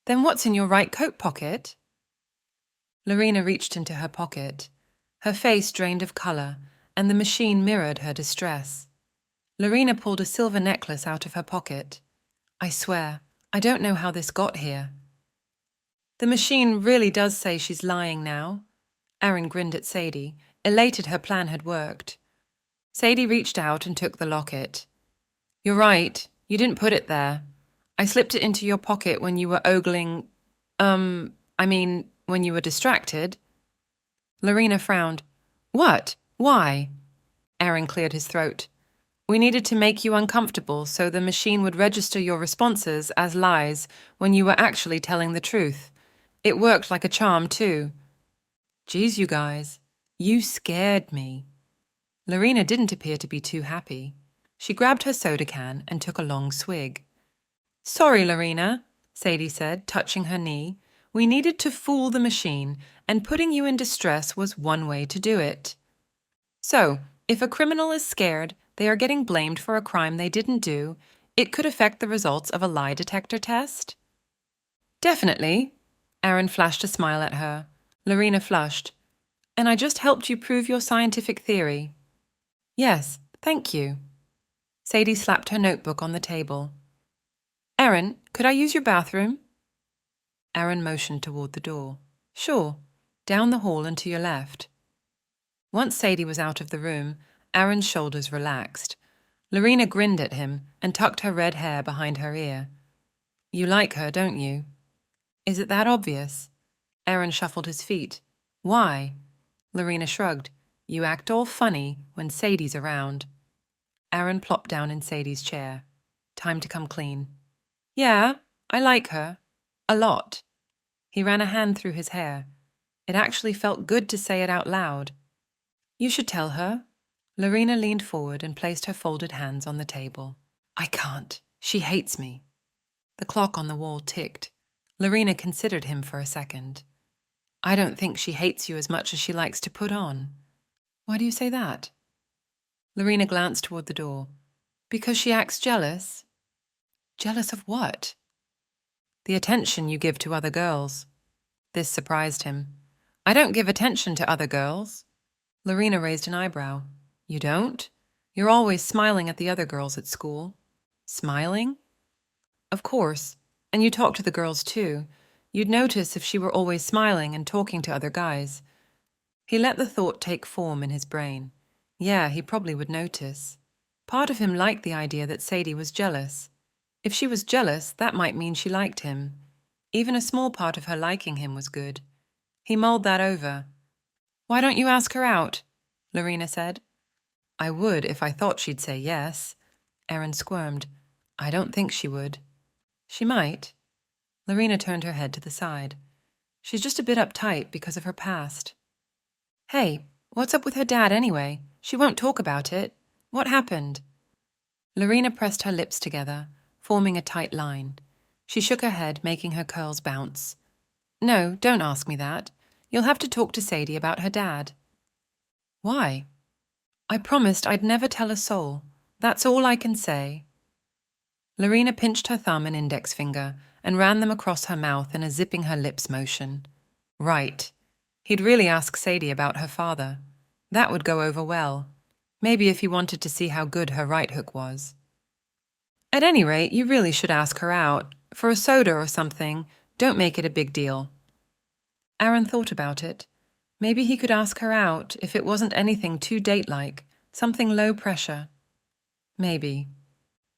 Then what's in your right coat pocket? Lorena reached into her pocket. Her face drained of colour, and the machine mirrored her distress. Lorena pulled a silver necklace out of her pocket. I swear, I don't know how this got here. The machine really does say she's lying now. Aaron grinned at Sadie, elated her plan had worked. Sadie reached out and took the locket. You're right, you didn't put it there. I slipped it into your pocket when you were ogling… when you were distracted. Lorena frowned. What? Why? Aaron cleared his throat. We needed to make you uncomfortable so the machine would register your responses as lies when you were actually telling the truth. It worked like a charm, too. Geez, you guys, you scared me. Lorena didn't appear to be too happy. She grabbed her soda can and took a long swig. Sorry, Lorena, Sadie said, touching her knee. We needed to fool the machine, and putting you in distress was one way to do it. So, if a criminal is scared they are getting blamed for a crime they didn't do, it could affect the results of a lie detector test? Definitely. Aaron flashed a smile at her. Lorena flushed. And I just helped you prove your scientific theory. Yes, thank you. Sadie slapped her notebook on the table. Aaron, could I use your bathroom? Aaron motioned toward the door. Sure, down the hall and to your left. Once Sadie was out of the room, Aaron's shoulders relaxed. Lorena grinned at him and tucked her red hair behind her ear. You like her, don't you? Is it that obvious? Aaron shuffled his feet. Why? Lorena shrugged. You act all funny when Sadie's around. Aaron plopped down in Sadie's chair. Time to come clean. Yeah, I like her. A lot. He ran a hand through his hair. It actually felt good to say it out loud. You should tell her. Lorena leaned forward and placed her folded hands on the table. I can't. She hates me. The clock on the wall ticked. Lorena considered him for a second. I don't think she hates you as much as she likes to put on. Why do you say that? Lorena glanced toward the door. Because she acts jealous? Jealous of what? The attention you give to other girls. This surprised him. I don't give attention to other girls. Lorena raised an eyebrow. You don't? You're always smiling at the other girls at school. Smiling? Of course. And you talk to the girls too. You'd notice if she were always smiling and talking to other guys. He let the thought take form in his brain. Yeah, he probably would notice. Part of him liked the idea that Sadie was jealous. If she was jealous, that might mean she liked him. Even a small part of her liking him was good. He mulled that over. Why don't you ask her out? Lorena said. I would if I thought she'd say yes. Aaron squirmed. I don't think she would. She might. Lorena turned her head to the side. She's just a bit uptight because of her past. Hey, what's up with her dad anyway? She won't talk about it. What happened? Lorena pressed her lips together, forming a tight line. She shook her head, making her curls bounce. No, don't ask me that. You'll have to talk to Sadie about her dad. Why? I promised I'd never tell a soul. That's all I can say. Lorena pinched her thumb and index finger and ran them across her mouth in a zipping her lips motion. Right. He'd really ask Sadie about her father. That would go over well. Maybe if he wanted to see how good her right hook was. At any rate, you really should ask her out. For a soda or something. Don't make it a big deal. Aaron thought about it. Maybe he could ask her out if it wasn't anything too date-like, something low pressure. Maybe.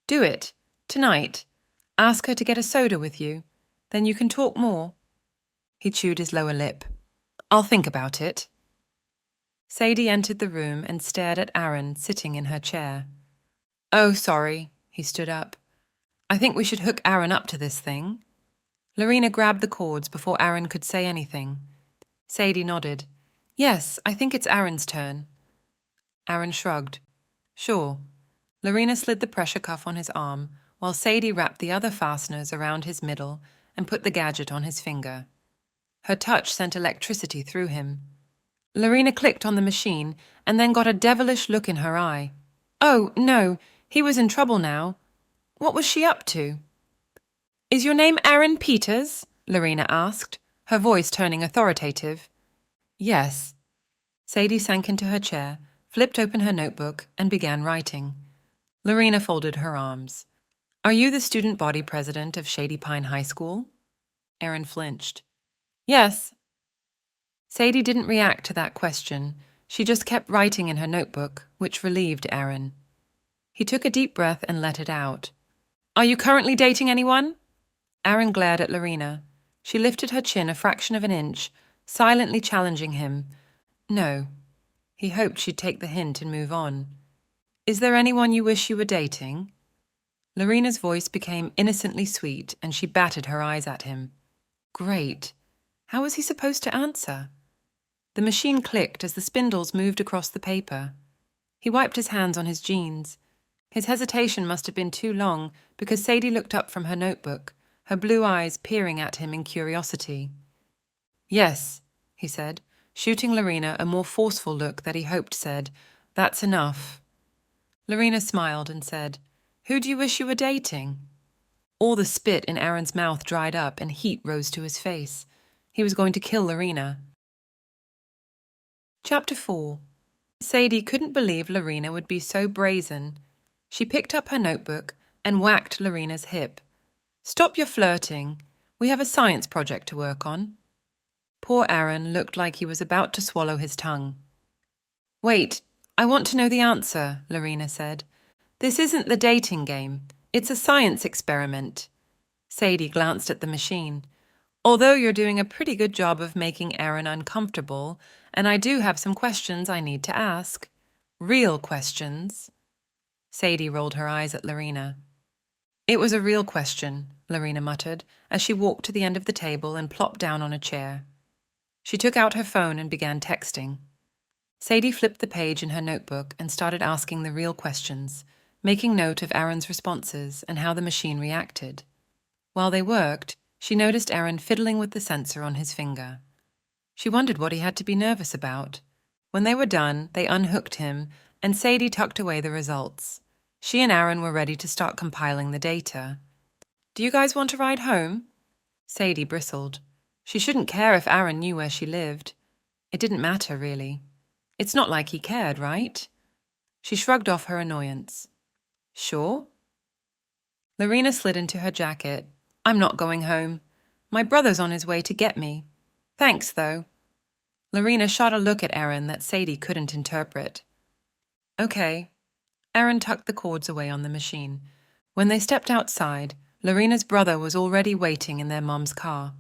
Do it. Tonight. Ask her to get a soda with you. Then you can talk more. He chewed his lower lip. I'll think about it. Sadie entered the room and stared at Aaron sitting in her chair. Oh, sorry. He stood up. I think we should hook Aaron up to this thing. Lorena grabbed the cords before Aaron could say anything. Sadie nodded. Yes, I think it's Aaron's turn. Aaron shrugged. Sure. Lorena slid the pressure cuff on his arm, while Sadie wrapped the other fasteners around his middle and put the gadget on his finger. Her touch sent electricity through him. Lorena clicked on the machine and then got a devilish look in her eye. Oh, no, he was in trouble now. What was she up to? Is your name Aaron Peters? Lorena asked, her voice turning authoritative. Yes. Sadie sank into her chair, flipped open her notebook, and began writing. Lorena folded her arms. Are you the student body president of Shady Pine High School? Aaron flinched. Yes. Sadie didn't react to that question. She just kept writing in her notebook, which relieved Aaron. He took a deep breath and let it out. Are you currently dating anyone? Aaron glared at Lorena. She lifted her chin a fraction of an inch, silently challenging him. No. He hoped she'd take the hint and move on. Is there anyone you wish you were dating? Lorena's voice became innocently sweet, and she batted her eyes at him. Great. How was he supposed to answer? The machine clicked as the spindles moved across the paper. He wiped his hands on his jeans. His hesitation must have been too long because Sadie looked up from her notebook, her blue eyes peering at him in curiosity. Yes, he said, shooting Lorena a more forceful look that he hoped said, That's enough. Lorena smiled and said, Who do you wish you were dating? All the spit in Aaron's mouth dried up and heat rose to his face. He was going to kill Lorena. Chapter 4. Sadie couldn't believe Lorena would be so brazen. She picked up her notebook and whacked Lorena's hip. Stop your flirting. We have a science project to work on. Poor Aaron looked like he was about to swallow his tongue. Wait, I want to know the answer, Lorena said. This isn't the dating game. It's a science experiment. Sadie glanced at the machine. Although you're doing a pretty good job of making Aaron uncomfortable, and I do have some questions I need to ask. Real questions. Sadie rolled her eyes at Lorena. It was a real question, Lorena muttered, as she walked to the end of the table and plopped down on a chair. She took out her phone and began texting. Sadie flipped the page in her notebook and started asking the real questions, making note of Aaron's responses and how the machine reacted. While they worked, she noticed Aaron fiddling with the sensor on his finger. She wondered what he had to be nervous about. When they were done, they unhooked him, and Sadie tucked away the results. She and Aaron were ready to start compiling the data. Do you guys want to ride home? Sadie bristled. She shouldn't care if Aaron knew where she lived. It didn't matter, really. It's not like he cared, right? She shrugged off her annoyance. Sure? Lorena slid into her jacket. I'm not going home. My brother's on his way to get me. Thanks, though. Lorena shot a look at Aaron that Sadie couldn't interpret. Okay. Aaron tucked the cords away on the machine. When they stepped outside, Lorena's brother was already waiting in their mom's car.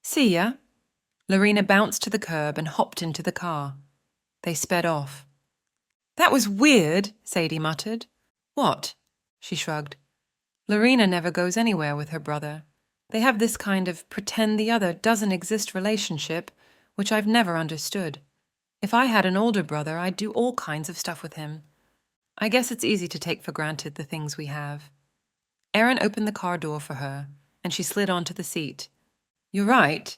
See ya. Lorena bounced to the curb and hopped into the car. They sped off. That was weird, Sadie muttered. What? She shrugged. Lorena never goes anywhere with her brother. They have this kind of pretend the other doesn't exist relationship, which I've never understood. If I had an older brother, I'd do all kinds of stuff with him. I guess it's easy to take for granted the things we have. Aaron opened the car door for her, and she slid onto the seat. You're right.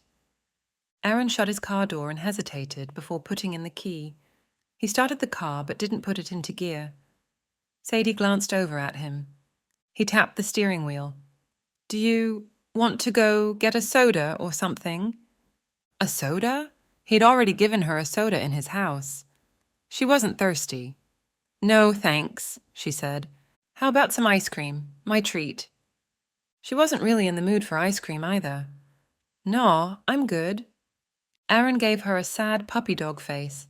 Aaron shut his car door and hesitated before putting in the key. He started the car but didn't put it into gear. Sadie glanced over at him. He tapped the steering wheel. Do you want to go get a soda or something? A soda? He'd already given her a soda in his house. She wasn't thirsty. No, thanks, she said. How about some ice cream? My treat. She wasn't really in the mood for ice cream either. No, I'm good. Aaron gave her a sad puppy dog face.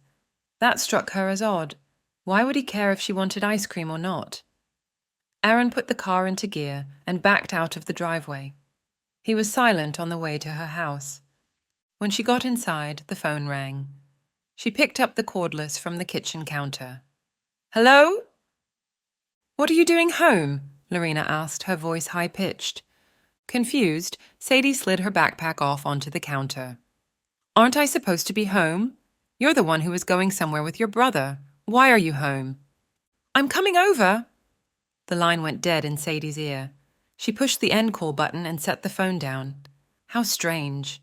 That struck her as odd. Why would he care if she wanted ice cream or not? Aaron put the car into gear and backed out of the driveway. He was silent on the way to her house. When she got inside, the phone rang. She picked up the cordless from the kitchen counter. Hello? What are you doing home? Lorena asked, her voice high-pitched. Confused, Sadie slid her backpack off onto the counter. Aren't I supposed to be home? You're the one who was going somewhere with your brother. Why are you home?" "I'm coming over." The line went dead in Sadie's ear. She pushed the end call button and set the phone down. How strange.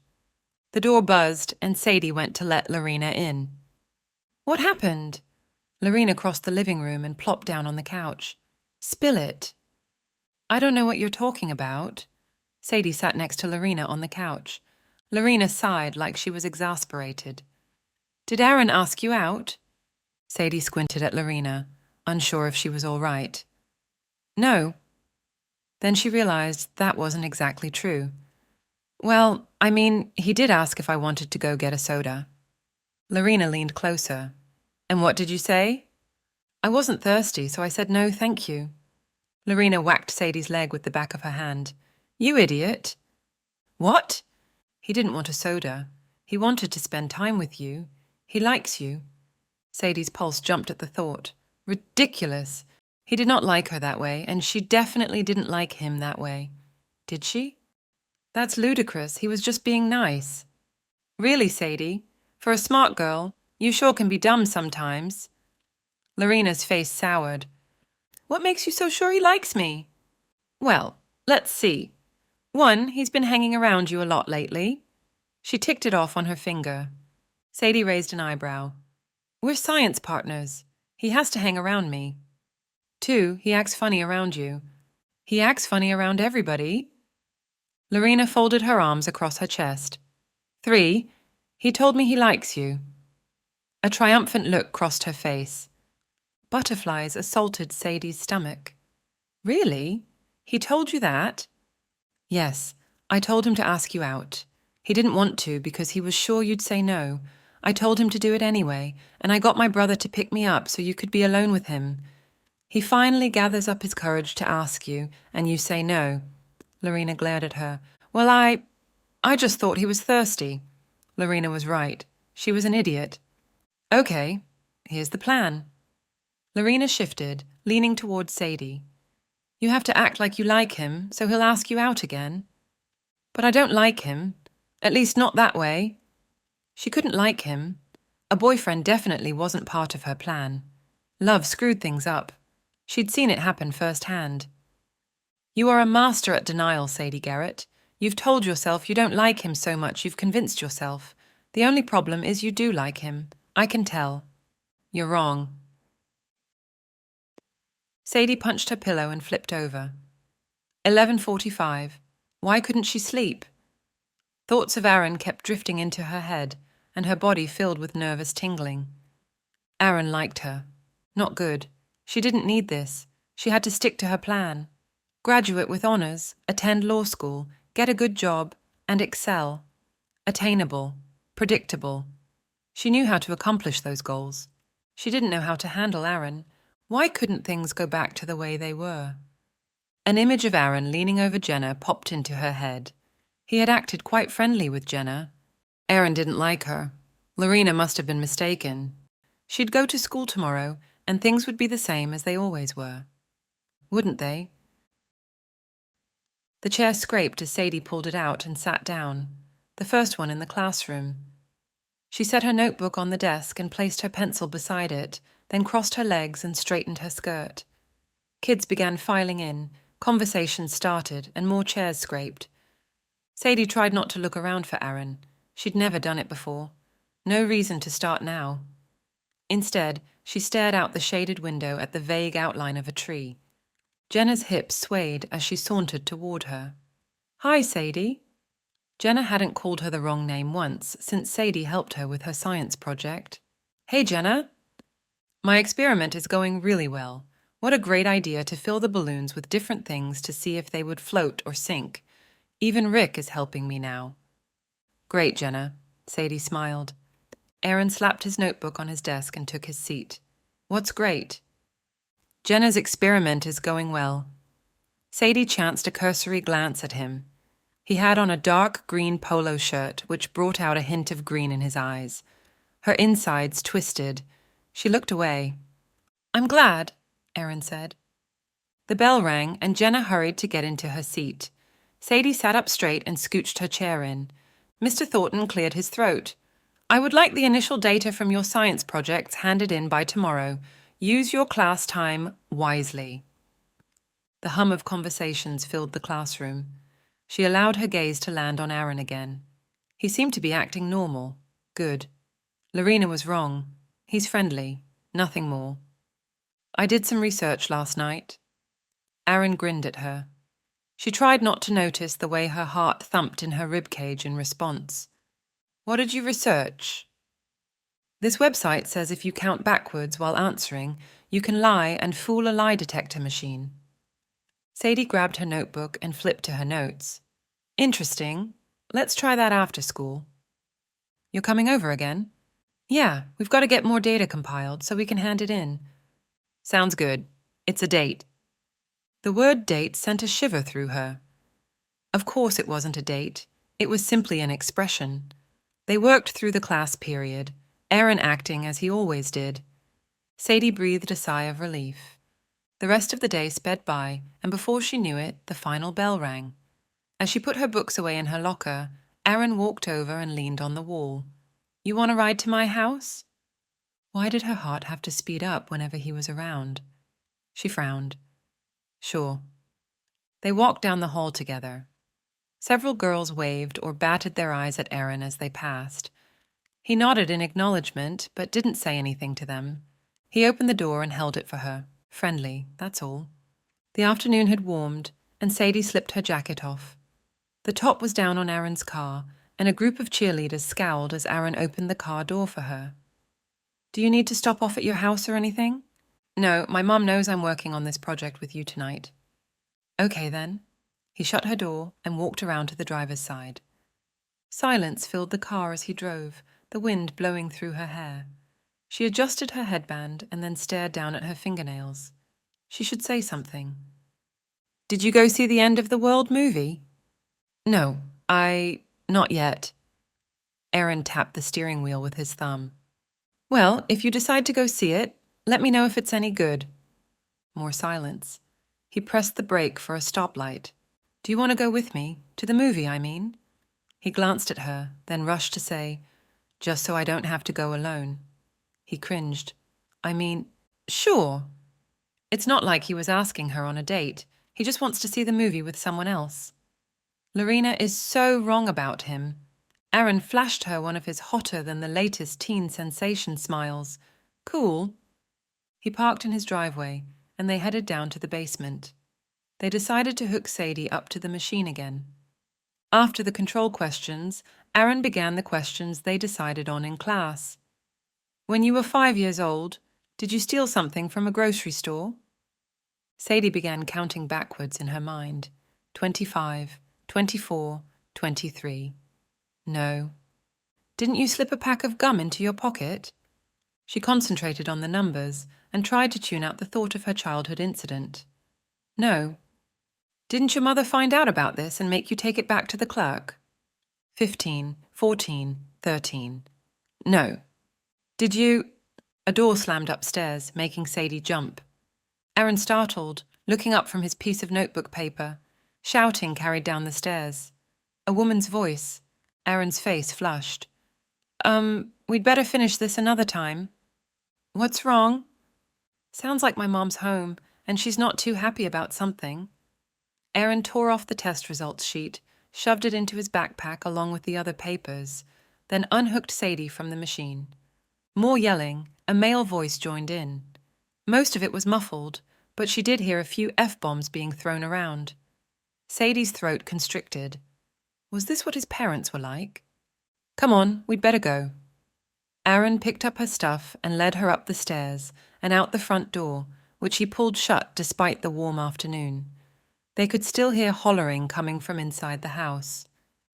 The door buzzed, and Sadie went to let Lorena in. "What happened?" Lorena crossed the living room and plopped down on the couch. "Spill it." "I don't know what you're talking about." Sadie sat next to Lorena on the couch. Lorena sighed like she was exasperated. "Did Aaron ask you out?" Sadie squinted at Lorena, unsure if she was all right. "No." Then she realized that wasn't exactly true. "Well, I mean, he did ask if I wanted to go get a soda." Lorena leaned closer. "And what did you say?" "I wasn't thirsty, so I said no, thank you." Lorena whacked Sadie's leg with the back of her hand. "You idiot." "What?" "He didn't want a soda. He wanted to spend time with you. He likes you." Sadie's pulse jumped at the thought. Ridiculous. He did not like her that way, and she definitely didn't like him that way. Did she? That's ludicrous. He was just being nice. "Really, Sadie? For a smart girl, you sure can be dumb sometimes." Lorena's face soured. "What makes you so sure he likes me?" "Well, let's see. 1, he's been hanging around you a lot lately." She ticked it off on her finger. Sadie raised an eyebrow. "We're science partners. He has to hang around me." 2, he acts funny around you. "He acts funny around everybody." Lorena folded her arms across her chest. 3, he told me he likes you. A triumphant look crossed her face. Butterflies assaulted Sadie's stomach. "Really? He told you that?" "Yes, I told him to ask you out. He didn't want to because he was sure you'd say no. I told him to do it anyway, and I got my brother to pick me up so you could be alone with him. He finally gathers up his courage to ask you, and you say no." Lorena glared at her. "Well, I just thought he was thirsty." Lorena was right. She was an idiot. "Okay, here's the plan." Lorena shifted, leaning towards Sadie. "You have to act like you like him, so he'll ask you out again." "But I don't like him. At least not that way." She couldn't like him. A boyfriend definitely wasn't part of her plan. Love screwed things up. She'd seen it happen firsthand. "You are a master at denial, Sadie Garrett. You've told yourself you don't like him so much you've convinced yourself. The only problem is you do like him. I can tell." "You're wrong." Sadie punched her pillow and flipped over. 11:45. Why couldn't she sleep? Thoughts of Aaron kept drifting into her head, and her body filled with nervous tingling. Aaron liked her. Not good. She didn't need this. She had to stick to her plan. Graduate with honors, attend law school, get a good job, and excel. Attainable. Predictable. She knew how to accomplish those goals. She didn't know how to handle Aaron. Why couldn't things go back to the way they were? An image of Aaron leaning over Jenna popped into her head. He had acted quite friendly with Jenna. Aaron didn't like her. Lorena must have been mistaken. She'd go to school tomorrow, and things would be the same as they always were. Wouldn't they? The chair scraped as Sadie pulled it out and sat down, the first one in the classroom. She set her notebook on the desk and placed her pencil beside it, then crossed her legs and straightened her skirt. Kids began filing in, conversations started, and more chairs scraped. Sadie tried not to look around for Aaron. She'd never done it before. No reason to start now. Instead, she stared out the shaded window at the vague outline of a tree. Jenna's hips swayed as she sauntered toward her. "Hi, Sadie." Jenna hadn't called her the wrong name once since Sadie helped her with her science project. "Hey, Jenna." "My experiment is going really well. What a great idea to fill the balloons with different things to see if they would float or sink. Even Rick is helping me now." "Great, Jenna." Sadie smiled. Aaron slapped his notebook on his desk and took his seat. "What's great?" "Jenna's experiment is going well." Sadie chanced a cursory glance at him. He had on a dark green polo shirt, which brought out a hint of green in his eyes. Her insides twisted. She looked away. "I'm glad," Aaron said. The bell rang, and Jenna hurried to get into her seat. Sadie sat up straight and scooched her chair in. Mr. Thornton cleared his throat. I would like the initial data from your science projects handed in by tomorrow. Use your class time wisely. The hum of conversations filled the classroom. She allowed her gaze to land on Aaron again. He seemed to be acting normal. Good. Lorena was wrong. He's friendly. Nothing more. I did some research last night. Aaron grinned at her. She tried not to notice the way her heart thumped in her ribcage in response. What did you research? This website says if you count backwards while answering, you can lie and fool a lie detector machine. Sadie grabbed her notebook and flipped to her notes. Interesting. Let's try that after school. You're coming over again? Yeah, we've got to get more data compiled so we can hand it in. Sounds good. It's a date. The word date sent a shiver through her. Of course it wasn't a date. It was simply an expression. They worked through the class period, Aaron acting as he always did. Sadie breathed a sigh of relief. The rest of the day sped by, and before she knew it, the final bell rang. As she put her books away in her locker, Aaron walked over and leaned on the wall. You want a ride to my house? Why did her heart have to speed up whenever he was around? She frowned. Sure. They walked down the hall together. Several girls waved or batted their eyes at Aaron as they passed. He nodded in acknowledgement, but didn't say anything to them. He opened the door and held it for her. Friendly, that's all. The afternoon had warmed, and Sadie slipped her jacket off. The top was down on Aaron's car, and a group of cheerleaders scowled as Aaron opened the car door for her. Do you need to stop off at your house or anything? No, my mom knows I'm working on this project with you tonight. Okay, then. He shut her door and walked around to the driver's side. Silence filled the car as he drove, the wind blowing through her hair. She adjusted her headband and then stared down at her fingernails. She should say something. Did you go see the End of the World movie? No, not yet. Aaron tapped the steering wheel with his thumb. Well, if you decide to go see it, let me know if it's any good. More silence. He pressed the brake for a stoplight. Do you want to go with me? To the movie, I mean. He glanced at her, then rushed to say, just so I don't have to go alone. He cringed. I mean, sure. It's not like he was asking her on a date. He just wants to see the movie with someone else. Lorena is so wrong about him. Aaron flashed her one of his hotter-than-the-latest teen sensation smiles. Cool. He parked in his driveway, and they headed down to the basement. They decided to hook Sadie up to the machine again. After the control questions, Aaron began the questions they decided on in class. When you were 5 years old, did you steal something from a grocery store? Sadie began counting backwards in her mind. 25, 24, 23. No. Didn't you slip a pack of gum into your pocket? She concentrated on the numbers and tried to tune out the thought of her childhood incident. No. Didn't your mother find out about this and make you take it back to the clerk? 15, 14, 13. No. Did you... A door slammed upstairs, making Sadie jump. Aaron startled, looking up from his piece of notebook paper. Shouting carried down the stairs. A woman's voice. Aaron's face flushed. We'd better finish this another time. What's wrong? Sounds like my mom's home, and she's not too happy about something. Aaron tore off the test results sheet, shoved it into his backpack along with the other papers, then unhooked Sadie from the machine. More yelling, a male voice joined in. Most of it was muffled, but she did hear a few F-bombs being thrown around. Sadie's throat constricted. Was this what his parents were like? Come on, we'd better go. Aaron picked up her stuff and led her up the stairs and out the front door, which he pulled shut despite the warm afternoon. They could still hear hollering coming from inside the house.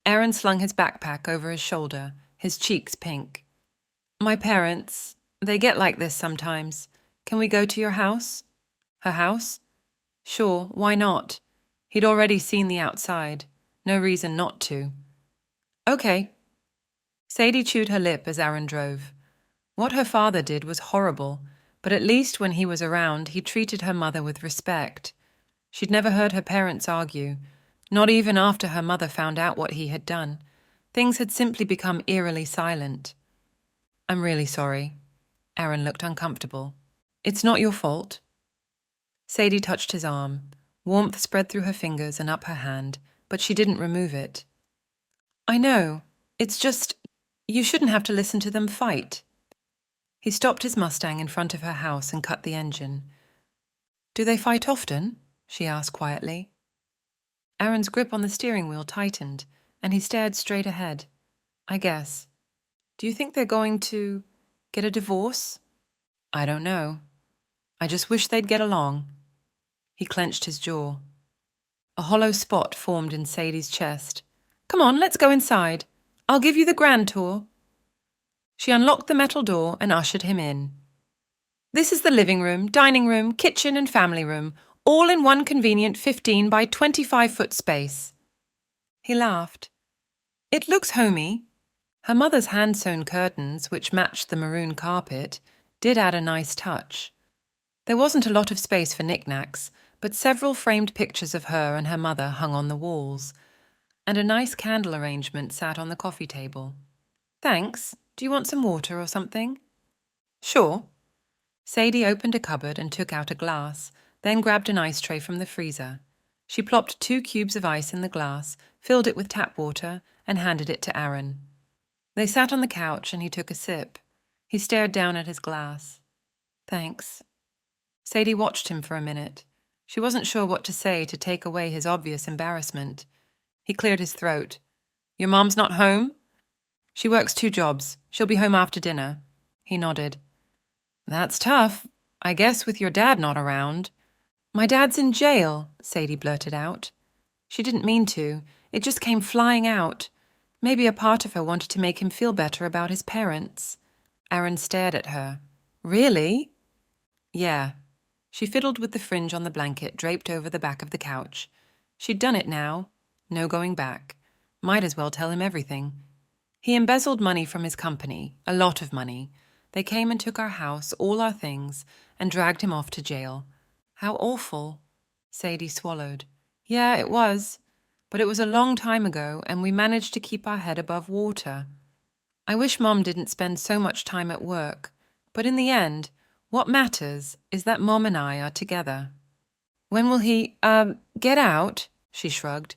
Aaron slung his backpack over his shoulder, his cheeks pink. My parents, they get like this sometimes. Can we go to your house? Her house? Sure, why not? He'd already seen the outside. No reason not to. Okay. Sadie chewed her lip as Aaron drove. What her father did was horrible, but at least when he was around, he treated her mother with respect. She'd never heard her parents argue, not even after her mother found out what he had done. Things had simply become eerily silent. I'm really sorry. Aaron looked uncomfortable. It's not your fault. Sadie touched his arm. Warmth spread through her fingers and up her hand, but she didn't remove it. I know. It's just, you shouldn't have to listen to them fight. He stopped his Mustang in front of her house and cut the engine. Do they fight often? She asked quietly. Aaron's grip on the steering wheel tightened, and he stared straight ahead. I guess. Do you think they're going to get a divorce? I don't know. I just wish they'd get along. He clenched his jaw. A hollow spot formed in Sadie's chest. Come on, let's go inside. I'll give you the grand tour. She unlocked the metal door and ushered him in. This is the living room, dining room, kitchen and family room, all in one convenient 15 by 25-foot space. He laughed. It looks homey. Her mother's hand-sewn curtains, which matched the maroon carpet, did add a nice touch. There wasn't a lot of space for knickknacks, but several framed pictures of her and her mother hung on the walls, and a nice candle arrangement sat on the coffee table. Thanks. Do you want some water or something? Sure. Sadie opened a cupboard and took out a glass, then grabbed an ice tray from the freezer. She plopped 2 cubes of ice in the glass, filled it with tap water, and handed it to Aaron. They sat on the couch and he took a sip. He stared down at his glass. Thanks. Sadie watched him for a minute. She wasn't sure what to say to take away his obvious embarrassment. He cleared his throat. Your mom's not home? She works 2 jobs. She'll be home after dinner. He nodded. That's tough, I guess, with your dad not around. My dad's in jail, Sadie blurted out. She didn't mean to. It just came flying out. Maybe a part of her wanted to make him feel better about his parents. Aaron stared at her. Really? Yeah. She fiddled with the fringe on the blanket draped over the back of the couch. She'd done it now. No going back. Might as well tell him everything. He embezzled money from his company, a lot of money. They came and took our house, all our things, and dragged him off to jail. How awful. Sadie swallowed. Yeah, it was. But it was a long time ago, and we managed to keep our head above water. I wish Mom didn't spend so much time at work. But in the end, what matters is that Mom and I are together. When will he, get out? She shrugged.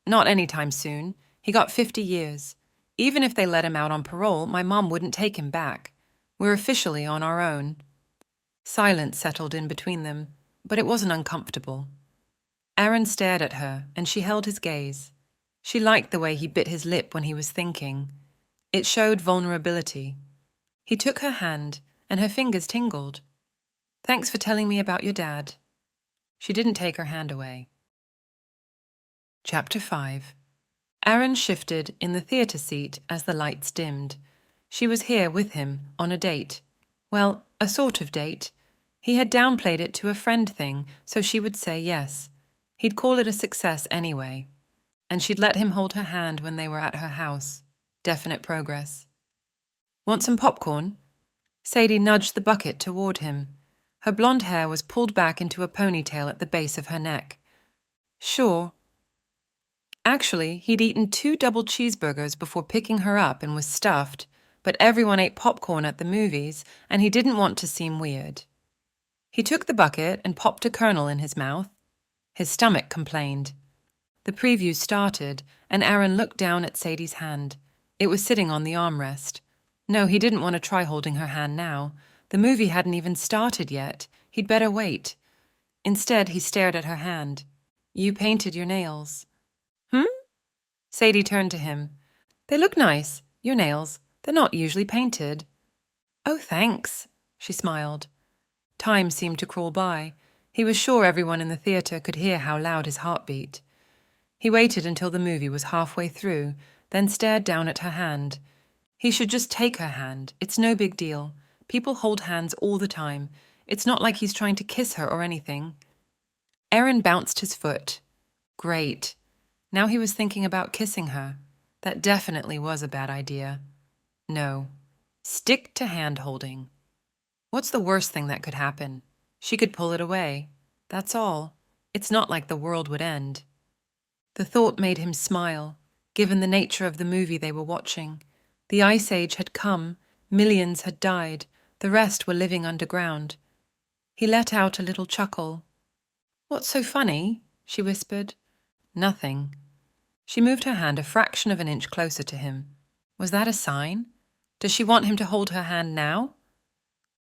Not anytime soon. He got 50 years. Even if they let him out on parole, my mom wouldn't take him back. We're officially on our own. Silence settled in between them, but it wasn't uncomfortable. Aaron stared at her, and she held his gaze. She liked the way he bit his lip when he was thinking. It showed vulnerability. He took her hand, and her fingers tingled. Thanks for telling me about your dad. She didn't take her hand away. Chapter 5. Aaron shifted in the theatre seat as the lights dimmed. She was here with him on a date. Well, a sort of date. He had downplayed it to a friend thing, so she would say yes. He'd call it a success anyway. And she'd let him hold her hand when they were at her house. Definite progress. Want some popcorn? Sadie nudged the bucket toward him. Her blonde hair was pulled back into a ponytail at the base of her neck. Sure. Actually, he'd eaten 2 double cheeseburgers before picking her up and was stuffed, but everyone ate popcorn at the movies, and he didn't want to seem weird. He took the bucket and popped a kernel in his mouth. His stomach complained. The preview started, and Aaron looked down at Sadie's hand. It was sitting on the armrest. No, he didn't want to try holding her hand now. The movie hadn't even started yet. He'd better wait. Instead, he stared at her hand. You painted your nails. Sadie turned to him. They look nice, your nails. They're not usually painted. Oh, thanks, she smiled. Time seemed to crawl by. He was sure everyone in the theatre could hear how loud his heart beat. He waited until the movie was halfway through, then stared down at her hand. He should just take her hand. It's no big deal. People hold hands all the time. It's not like he's trying to kiss her or anything. Aaron bounced his foot. Great. Now he was thinking about kissing her. That definitely was a bad idea. No. Stick to hand-holding. What's the worst thing that could happen? She could pull it away. That's all. It's not like the world would end. The thought made him smile, given the nature of the movie they were watching. The Ice Age had come, Millions had died, the rest were living underground. He let out a little chuckle. "What's so funny?" she whispered. "Nothing." She moved her hand a fraction of an inch closer to him. Was that a sign? Does she want him to hold her hand now?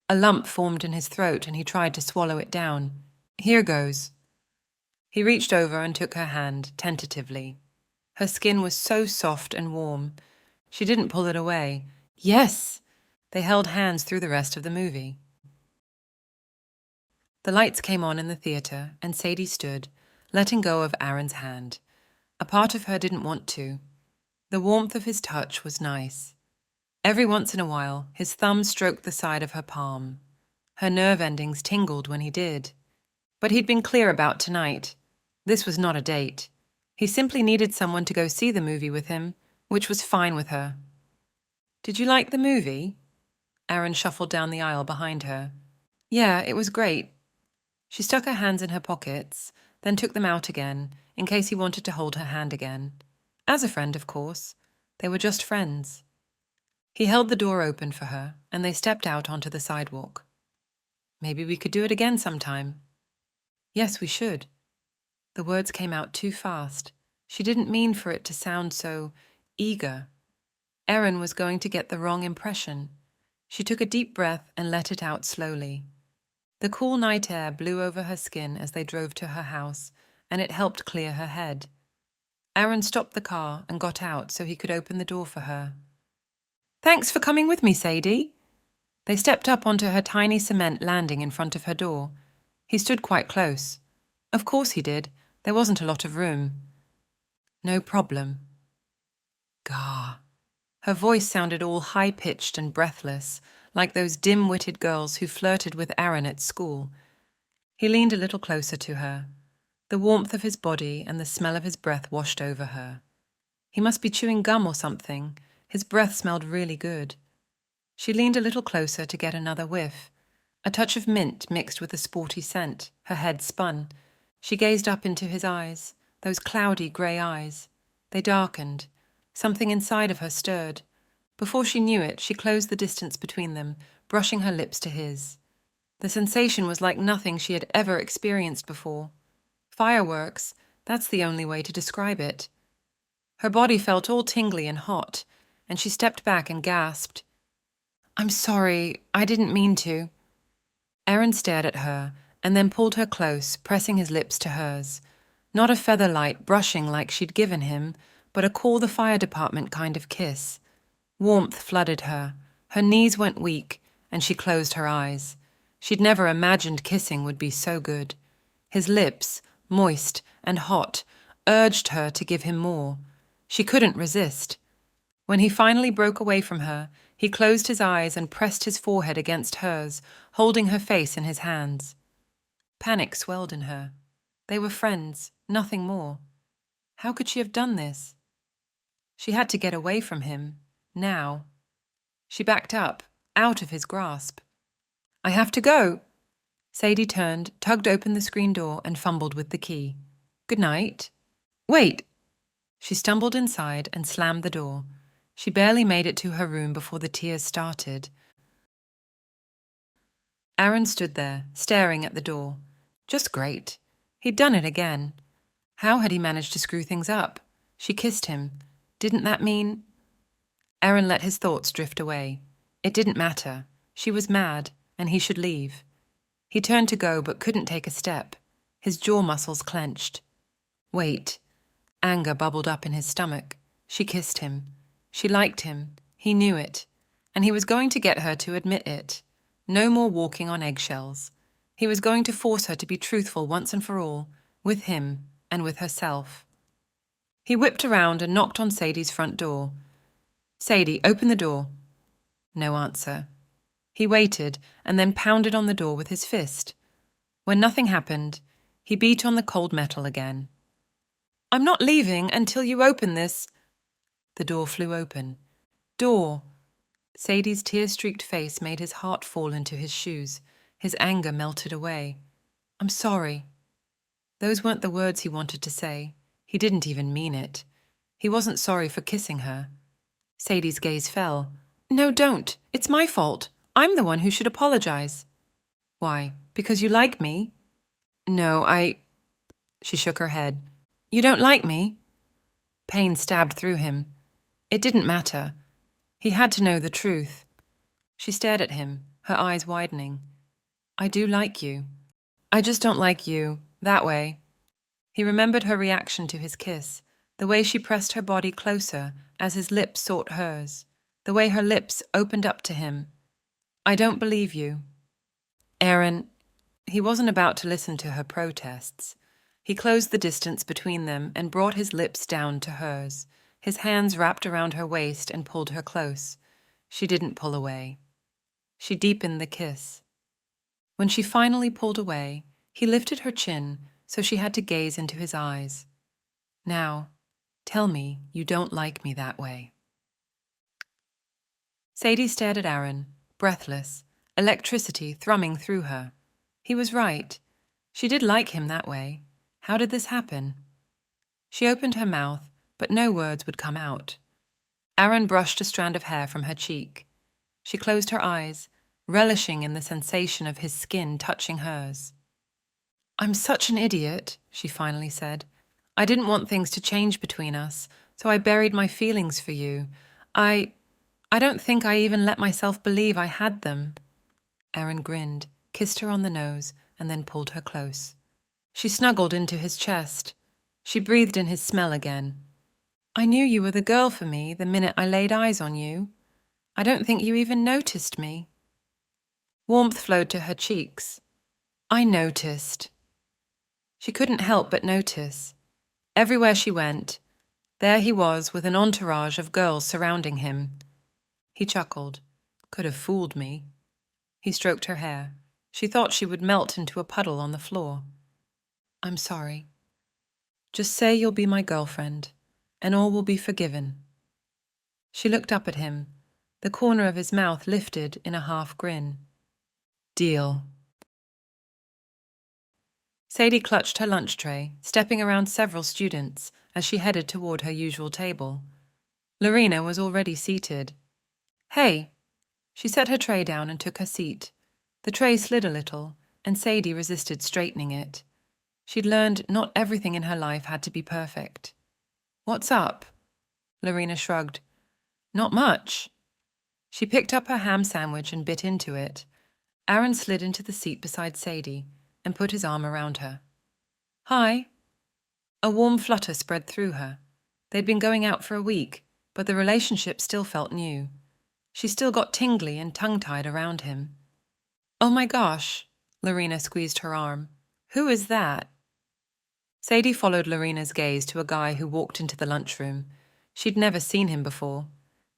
A lump formed in his throat and he tried to swallow it down. "Here goes." He reached over and took her hand, tentatively. Her skin was so soft and warm. She didn't pull it away. Yes! They held hands through the rest of the movie. The lights came on in the theatre, and Sadie stood, letting go of Aaron's hand. A part of her didn't want to. The warmth of his touch was nice. Every once in a while, his thumb stroked the side of her palm. Her nerve endings tingled when he did. But he'd been clear about tonight. This was not a date. He simply needed someone to go see the movie with him, which was fine with her. "Did you like the movie?" Aaron shuffled down the aisle behind her. "Yeah, it was great." She stuck her hands in her pockets, then took them out again, in case he wanted to hold her hand again. As a friend, of course. They were just friends. He held the door open for her, and they stepped out onto the sidewalk. "Maybe we could do it again sometime." "Yes, we should." The words came out too fast. She didn't mean for it to sound so eager. Aaron was going to get the wrong impression. She took a deep breath and let it out slowly. The cool night air blew over her skin as they drove to her house, and it helped clear her head. Aaron stopped the car and got out so he could open the door for her. "Thanks for coming with me, Sadie." They stepped up onto her tiny cement landing in front of her door. He stood quite close. Of course he did. There wasn't a lot of room. "No problem." Gah. Her voice sounded all high-pitched and breathless, like those dim-witted girls who flirted with Aaron at school. He leaned a little closer to her. The warmth of his body and the smell of his breath washed over her. He must be chewing gum or something. His breath smelled really good. She leaned a little closer to get another whiff. A touch of mint mixed with a sporty scent. Her head spun. She gazed up into his eyes, those cloudy grey eyes. They darkened. Something inside of her stirred. Before she knew it, she closed the distance between them, brushing her lips to his. The sensation was like nothing she had ever experienced before. Fireworks, that's the only way to describe it. Her body felt all tingly and hot, and she stepped back and gasped. "I'm sorry, I didn't mean to." Aaron stared at her, and then pulled her close, pressing his lips to hers. Not a featherlight brushing like she'd given him, but a call the fire department kind of kiss. Warmth flooded her. Her knees went weak, and she closed her eyes. She'd never imagined kissing would be so good. His lips, moist and hot, urged her to give him more. She couldn't resist. When he finally broke away from her, he closed his eyes and pressed his forehead against hers, holding her face in his hands. Panic swelled in her. They were friends, nothing more. How could she have done this? She had to get away from him, now. She backed up, out of his grasp. "I have to go." Sadie turned, tugged open the screen door, and fumbled with the key. "Good night." "Wait." She stumbled inside and slammed the door. She barely made it to her room before the tears started. Aaron stood there, staring at the door. Just great. He'd done it again. How had he managed to screw things up? She kissed him. Didn't that mean... Aaron let his thoughts drift away. It didn't matter. She was mad, and he should leave. He turned to go but couldn't take a step. His jaw muscles clenched. Wait. Anger bubbled up in his stomach. She kissed him. She liked him. He knew it. And he was going to get her to admit it. No more walking on eggshells. He was going to force her to be truthful once and for all, with him and with herself. He whipped around and knocked on Sadie's front door. "Sadie, open the door." No answer. He waited and then pounded on the door with his fist. When nothing happened, he beat on the cold metal again. "I'm not leaving until you open this." The door flew open. Door! Sadie's tear-streaked face made his heart fall into his shoes. His anger melted away. "I'm sorry." Those weren't the words he wanted to say. He didn't even mean it. He wasn't sorry for kissing her. Sadie's gaze fell. No, don't. It's my fault. I'm the one who should apologize. Why? Because you like me? No, She shook her head. You don't like me? Pain stabbed through him. It didn't matter. He had to know the truth. She stared at him, her eyes widening. I do like you. I just don't like you, that way. He remembered her reaction to his kiss, the way she pressed her body closer as his lips sought hers, the way her lips opened up to him. I don't believe you. Aaron, he wasn't about to listen to her protests. He closed the distance between them and brought his lips down to hers, his hands wrapped around her waist and pulled her close. She didn't pull away. She deepened the kiss. When she finally pulled away, he lifted her chin so she had to gaze into his eyes. Now, tell me you don't like me that way. Sadie stared at Aaron, breathless, electricity thrumming through her. He was right. She did like him that way. How did this happen? She opened her mouth, but no words would come out. Aaron brushed a strand of hair from her cheek. She closed her eyes, relishing in the sensation of his skin touching hers. I'm such an idiot, she finally said. I didn't want things to change between us, so I buried my feelings for you. I don't think I even let myself believe I had them. Aaron grinned, kissed her on the nose, and then pulled her close. She snuggled into his chest. She breathed in his smell again. I knew you were the girl for me the minute I laid eyes on you. I don't think you even noticed me. Warmth flowed to her cheeks. I noticed. She couldn't help but notice. Everywhere she went, there he was with an entourage of girls surrounding him. He chuckled. Could have fooled me. He stroked her hair. She thought she would melt into a puddle on the floor. I'm sorry. Just say you'll be my girlfriend, and all will be forgiven. She looked up at him. The corner of his mouth lifted in a half grin. Deal. Sadie clutched her lunch tray, stepping around several students as she headed toward her usual table. Lorena was already seated. Hey! She set her tray down and took her seat. The tray slid a little, and Sadie resisted straightening it. She'd learned not everything in her life had to be perfect. What's up? Lorena shrugged. Not much. She picked up her ham sandwich and bit into it. Aaron slid into the seat beside Sadie and put his arm around her. Hi. A warm flutter spread through her. They'd been going out for a week, but the relationship still felt new. She still got tingly and tongue-tied around him. Oh my gosh, Lorena squeezed her arm. Who is that? Sadie followed Lorena's gaze to a guy who walked into the lunchroom. She'd never seen him before.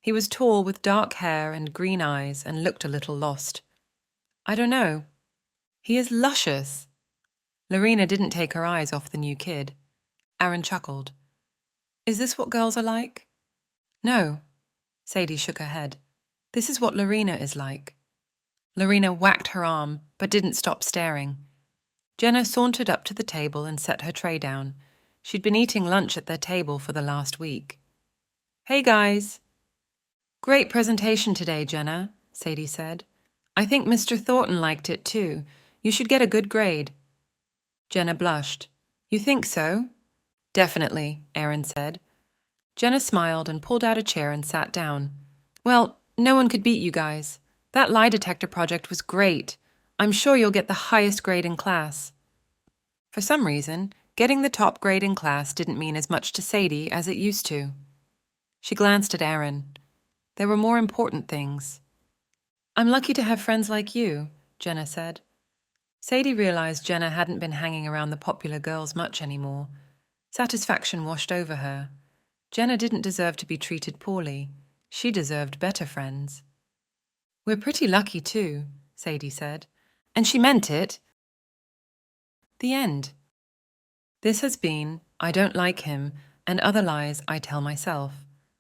He was tall with dark hair and green eyes and looked a little lost. I don't know. He is luscious. Lorena didn't take her eyes off the new kid. Aaron chuckled. Is this what girls are like? No. Sadie shook her head. This is what Lorena is like. Lorena whacked her arm, but didn't stop staring. Jenna sauntered up to the table and set her tray down. She'd been eating lunch at their table for the last week. Hey, guys. Great presentation today, Jenna, Sadie said. I think Mr. Thornton liked it too. You should get a good grade. Jenna blushed. You think so? Definitely, Aaron said. Jenna smiled and pulled out a chair and sat down. Well, no one could beat you guys. That lie detector project was great. I'm sure you'll get the highest grade in class. For some reason, getting the top grade in class didn't mean as much to Sadie as it used to. She glanced at Aaron. There were more important things. I'm lucky to have friends like you, Jenna said. Sadie realized Jenna hadn't been hanging around the popular girls much anymore. Satisfaction washed over her. Jenna didn't deserve to be treated poorly. She deserved better friends. We're pretty lucky too, Sadie said. And she meant it. The end. This has been I Don't Like Him and Other Lies I Tell Myself,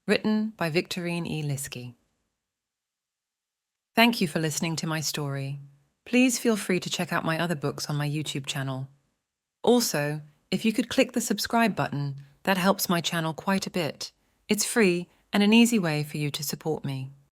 written by Victorine E. Lieske. Thank you for listening to my story. Please feel free to check out my other books on my YouTube channel. Also, if you could click the subscribe button, that helps my channel quite a bit. It's free and an easy way for you to support me.